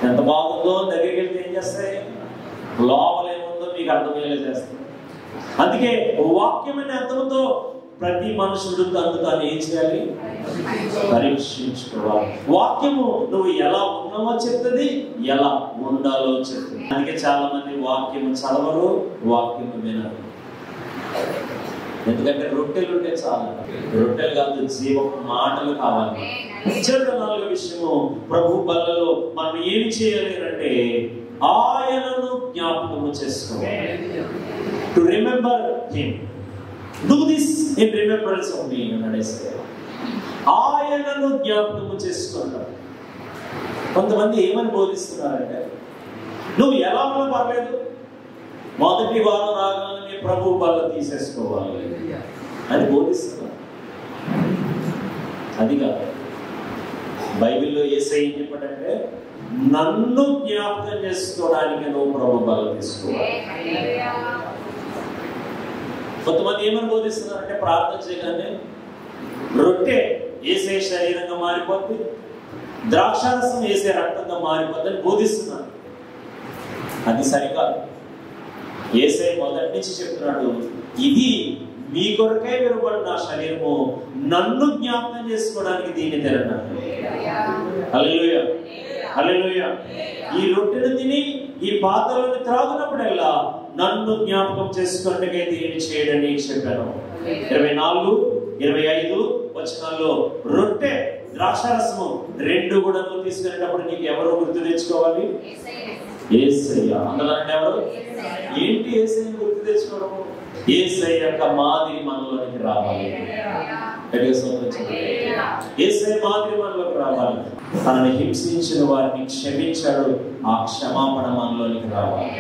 ఎంత బాగుందో దగ్గరికి వెళ్తే ఏం చేస్తాయి? లోపల ఏముందో మీకు అర్థమయ్యేలా చేస్తాయి. అందుకే వాక్యమైన అర్థంతో ప్రతి మనుషుడు తను తాను ఏం చేయాలి? పరీక్షించుకోవాలి. వాక్యము నువ్వు ఎలా ఉన్నావో చెప్తుంది, ఎలా ఉండాలో చెప్తుంది. అందుకే చాలా మంది వాక్యము చదవరు, వాక్యము వినరు. ఎందుకంటే రొట్టెలు ఉంటే చాలు. రొట్టెలు కాదు, జీవ మాటలు కావాలి. చివరి 4వ విషయము, ప్రభు బల్లలో మనం ఏమి చేయాలి అంటే ఆయనను జ్ఞాపకము చేసుకోవాలి. To remember him, do this in remembrance of me అన్నాడు యేసయ్య. ఆయనను జ్ఞాపకము చేసుకుంటారు. కొంతమంది ఏమని బోధిస్తున్నారంటే, నువ్వు ఎలా ఉన్నా పర్లేదు, మొదటి వారం రాగానే ప్రభు బల్ల తీసేసుకోవాలి అని బోధిస్తున్నారు. అది కాదు. బైబిల్లో యేసయ్య ఏం చెప్పాడంటే, నన్ను జ్ఞాపకం చేసుకోవడానికి నువ్వు ప్రభు బల్ల తీసుకోవాలి. కొంతమంది ఏమని బోధిస్తున్నారంటే, ప్రార్థన చేయగానే రొట్టె యేసయ్య శరీరంగా మారిపోద్ది, ద్రాక్షారసం యేసయ్య రక్తంగా మారిపోద్ది అని బోధిస్తున్నారు. అది సరికాదు. యేసయ్య మొదటి నుంచి చెప్తున్నాడు, ఇది మీ కొరకై విరవబడిన నా శరీరము, నన్ను జ్ఞాపకం చేసుకోవడానికి దీన్ని తినన్నాడు. హల్లెలూయా, హల్లెలూయా. ఈ రొట్టెను తిని ఈ పాత్రలను త్రాగునప్పుడల్లా నన్ను జ్ఞాపకం చేసుకోవడానికై దీన్ని చేయడని చెప్పాను. 24, 25 వచనాల్లో రొట్టె ద్రాక్షారసము 2 కూడా నువ్వు తీసుకునేటప్పుడు నీకు ఎవరు గుర్తు తెచ్చుకోవాలి? యేసయ్య. అందులోనే ఎవరు? ఏంటి యేసయ్య గుర్తు తెచ్చుకోవడము? యేసయ్య యొక్క మాదిరి మనలోనికి రావాలి. యేసయ్య మాదిరి మనలోకి రావాలి. తనని హింసించిన వారిని క్షమించాడు, ఆ క్షమాపణ మనలోనికి రావాలి.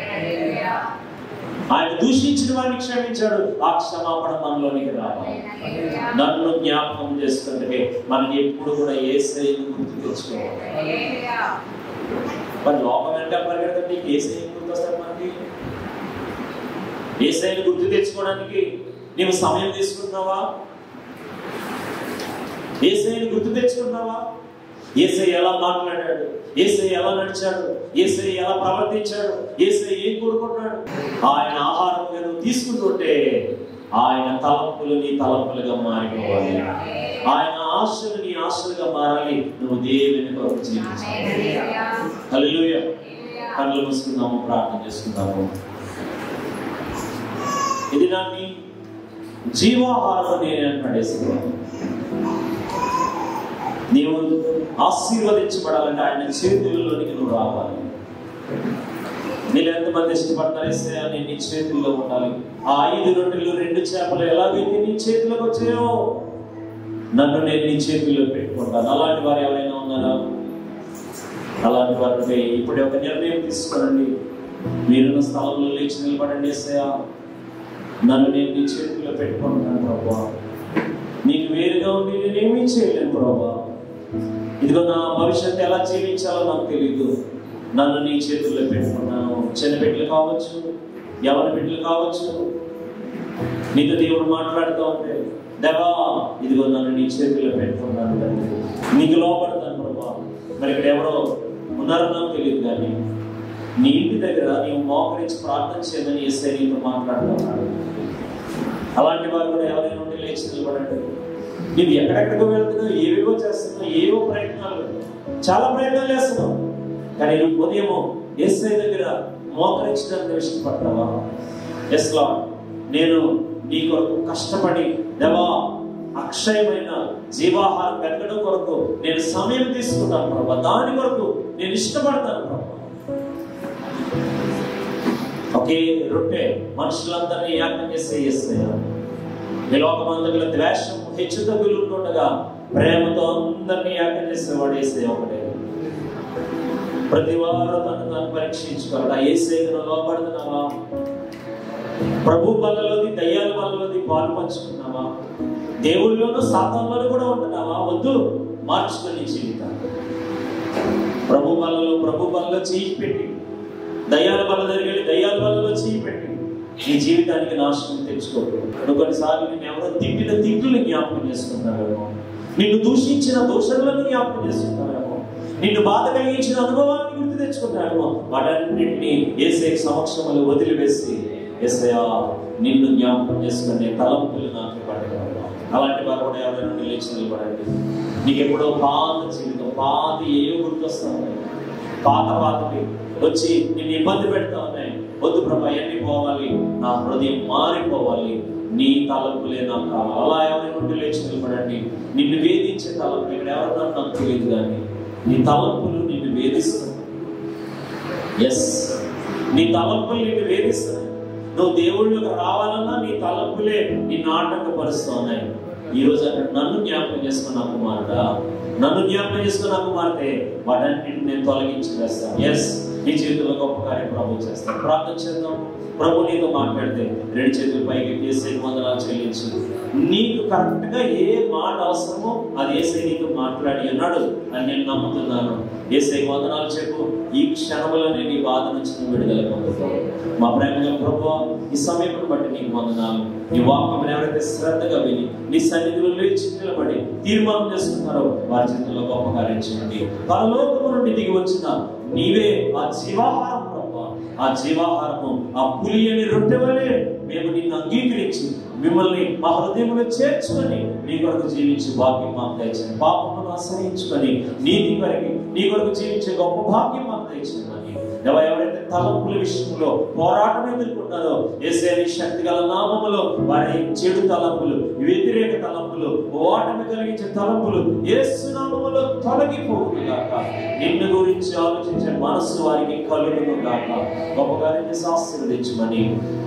ఆయన దూషించిన వారిని క్షమించాడు, ఆ క్షమాపణ మనలోనికి రావాలి. నన్ను జ్ఞాపకం చేసుకుంటే మనకి ఎప్పుడు కూడా యేసయ్యను గుర్తు తెచ్చుకోవాలి. మరి లోకం అంటే పరిగెడతా, నీకు యేసయ్యను గుర్తు వస్తాడు. మనకి యేసయ్యను గుర్తు తెచ్చుకోవడానికి నీవు సమయం తీసుకుంటున్నావా? యేసయ్యను గుర్తు తెచ్చుకున్నావా? యేసయ్య ఎలా మాట్లాడాడు, యేసయ్య ఎలా నడిచాడు, యేసయ్య ఎలా ప్రవర్తించాడు, యేసయ్య ఏం కోరుకుంటున్నాడు? ఆయన ఆహారంగా నువ్వు తీసుకుంటుంటే ఆయన తలంపులు నీ తలంపులుగా మారిపోవాలి. ఆయన ఆశలు నీ ఆశలుగా మారాలి. నువ్వు దేవుని కొరకు జీవించాలి. హల్లెలూయా. కళ్ళు మూసుకుందాము, ప్రార్థన చేసుకుందాము. ఇది నాన్ని జీవాహారం నేను అంటున్నాడు. నీవు ఆశీర్వదించబడాలంటే ఆయన చేతుల్లోనికి నువ్వు రావాలి. మీరు ఎంతమంది ఇష్టపడతారు? యేసయ్యా నేను నీ చేతుల్లో ఉండాలి. ఆ 5 రొట్టెలు 2 చేపలు ఎలాగైతే నీ చేతిలోకి వచ్చాయో నన్ను నేను నీ చేతుల్లో పెట్టుకుంటాను. అలాంటి వారు ఎవరైనా ఉన్నారా? అలాంటి వారిపై ఇప్పుడు ఒక నిర్ణయం తీసుకోండి. మీరున్న స్థలంలో లేచి నిలబడండి. యేసయ్యా నన్ను నేను నీ చేతుల్లో పెట్టుకుంటాను ప్రభువా. నీకు వేరుగా ఉండి నేనేమీ చేయలేను ప్రభువా. ఇదిగో నా భవిష్యత్తు ఎలా జీవించాలో నాకు తెలియదు. నన్ను నీ చేతుల్లో పెట్టుకున్నాను. చిన్న బిడ్డలు కావచ్చు, ఎవరి బిడ్డలు కావచ్చు, నీతో దేవుడు మాట్లాడుతూ ఉంటే, దేవా ఇదిగో నన్ను నీ చేతుల్లో పెట్టుకున్నాను, నీకు లోపడతాను ప్రభా. మరి ఇక్కడ ఎవరో ఉన్నారో నాకు తెలియదు, కానీ నీ ఇంటి దగ్గర నీవు మోకరించి ప్రార్థన చేయమని యేసయ్య నీతో మాట్లాడుతున్నాడు. అలాంటి వారు కూడా ఎవరైనా ఉండి లేచి నిలబడండి. నువ్వు ఎక్కడెక్కడికో వెళ్తున్నావు, ఏవేవో చేస్తున్నావు, ఏవో ప్రయత్నాలు, చాలా ప్రయత్నాలు చేస్తున్నావు, కానీ నువ్వు ఉదయం యేసయ్య దగ్గర మోకరించడానికి ఇష్టపడతావా? ఎస్ లార్డ్, నేను నీ కొరకు కష్టపడి దేవా అక్షయమైన జీవాహారం పెట్టడం కొరకు నేను సమయం తీసుకుంటాను ప్రభా. దాని కొరకు నేను ఇష్టపడతాను ప్రభా. ఒకే రొట్టె మనుషులందరినీ ఏకం చేసే యేసయ్య. ఈ లోకమంతటిలో ద్వేషం హెచ్చు తగ్గులు ఉంటుండగా ప్రేమతో అందరినీ ఏకం చేసేవాడు యేసయ్య ఒకటే. ప్రతి వారు తను పరీక్షించుకోవాలి. ఆ యేసయ్యను లోబడుతున్నావా? ప్రభు బల్లలోది దయ్యాల బల్లలోది పాలు పంచుకున్నావా? దేవుళ్ళలోనూ సాతానులోనూ కూడా ఉంటున్నావా? వద్దు, మార్చుకుని జీవితాన్ని. ప్రభు బల్లలో చేయి పెట్టి దయ్యాల బల్ల దగ్గరికి దయ్యాల బల్లలో చేయి పెట్టి నీ జీవితానికి నాశనం తెచ్చుకోవద్దు. నువ్వు కొన్నిసార్లు నేను ఎవరో తిట్టిన తిట్టులు జ్ఞాపకం చేసుకుంటావేమో, నిన్ను దూషించిన దోషాలను జ్ఞాపకం చేసుకుంటావేమో, నిన్ను బాధ కలిగించిన అనుభవాన్ని గుర్తు తెచ్చుకుంటావేమో. వాటన్నింటినీ యేసయ్య సమక్షంలో వదిలివేసి యేసయ్యా నిన్ను జ్ఞాపకం చేసుకునే తలంపులు నాకు పడేవాడు. అలాంటి వారు కూడా ఎవరైనా నిలిచి నిలబడండి. నీకు ఎప్పుడో పాత జీవితం, పాత ఏవో గుర్తొస్తా ఉన్నాయి, పాతవి వచ్చి నిన్ను ఇబ్బంది పెడతా ఉన్నాయి. వద్దు ప్రభా, ఎన్ని పోవాలి, నా హృదయం మారిపోవాలి, నీ తలంపులే నాకు కావాలి. అలా ఎవరి నుండి లేచి నిలబడండి. నిన్ను వేధించే తలంపులు ఇక్కడ ఎవరు నాకు తెలియదు, కానీ నీ తలంపులు నిన్ను వేధిస్తాయి. ఎస్, నీ తలంపులు నిన్ను వేధిస్తాయి. నువ్వు దేవుళ్ళకి రావాలన్నా నీ తలంపులే నిన్ను ఆటంకపరుస్తూ ఉన్నాయి. ఈరోజు అక్కడ నన్ను జ్ఞాపకం చేసుకున్న కుమారుడా, నన్ను జ్ఞాపకం చేసుకున్న కుమార్తె, వాటన్నిటిని నేను తొలగించి వేస్తాను. ఎస్, నీ చేతుల్లో గొప్ప కార్యం ప్రభు చేస్తాను. ప్రార్థన చేద్దాం. ప్రభు నీతో మాట్లాడితే 2 చేతులు పైకి చేసే వందనాలు చెల్లించు. నీకు కరెక్ట్ గా ఏ మాట అవసరమో అది యేసయ్య నీతో మాట్లాడి అన్నాడు అని నేను నమ్ముతున్నాను. యేసయ్య వందనాలు చెప్పు. ఈ క్షణంలోనే నీ బాధ నుంచి నువ్వు విడుదల పొందుతావు. మా ప్రేమగా ప్రభువా, ఈ సమయం బట్టి నీకు వందనాలు. నీ వాక్యం ఎవరైతే శ్రద్ధగా విని నీ సన్నిధిలో లేచి నిలబడి తీర్మానం చేసుకున్నారో వారి చేతుల్లో గొప్ప కార్యం చేయండి. పరలోకము నుండి దిగి వచ్చిన నీవే ఆ జీవాహారం ప్రభువా. ఆ జీవాహారము ఆ పులియని రొట్టె వలె మేము నిన్ను అంగీకరించి మిమ్మల్ని మా హృదయంలో చేర్చుకొని నీ కొరకు జీవించే భాగ్యం మాకు దయచేయండి. పాపమును ఆశ్రయించుకొని నీ కొరకు జీవించే గొప్ప భాగ్యం మాకు దయచేయమని ఎవరైతే తలంపుల విషయంలో పోరాటం ఎదుర్కొన్నారో యేసయ్య శక్తి గల నామములో వారి చెడు తలంపులు, వ్యతిరేక తలంపులు, ఓటమి కలిగించే తలంపులు యేసు నామములో తొలగిపోవును గాక. నిన్ను గురించి ఆలోచించే మనస్సు వారికి కలుగును గాక. గొప్పగా ఆశీర్వదించమని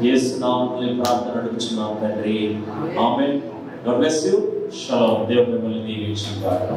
యేసు నామములో ప్రార్థన అడుగుచున్నాం తండ్రి. ఆమేన్. God bless you. షలోమ్. దేవుడు మిమ్మల్ని దీవించును గాక.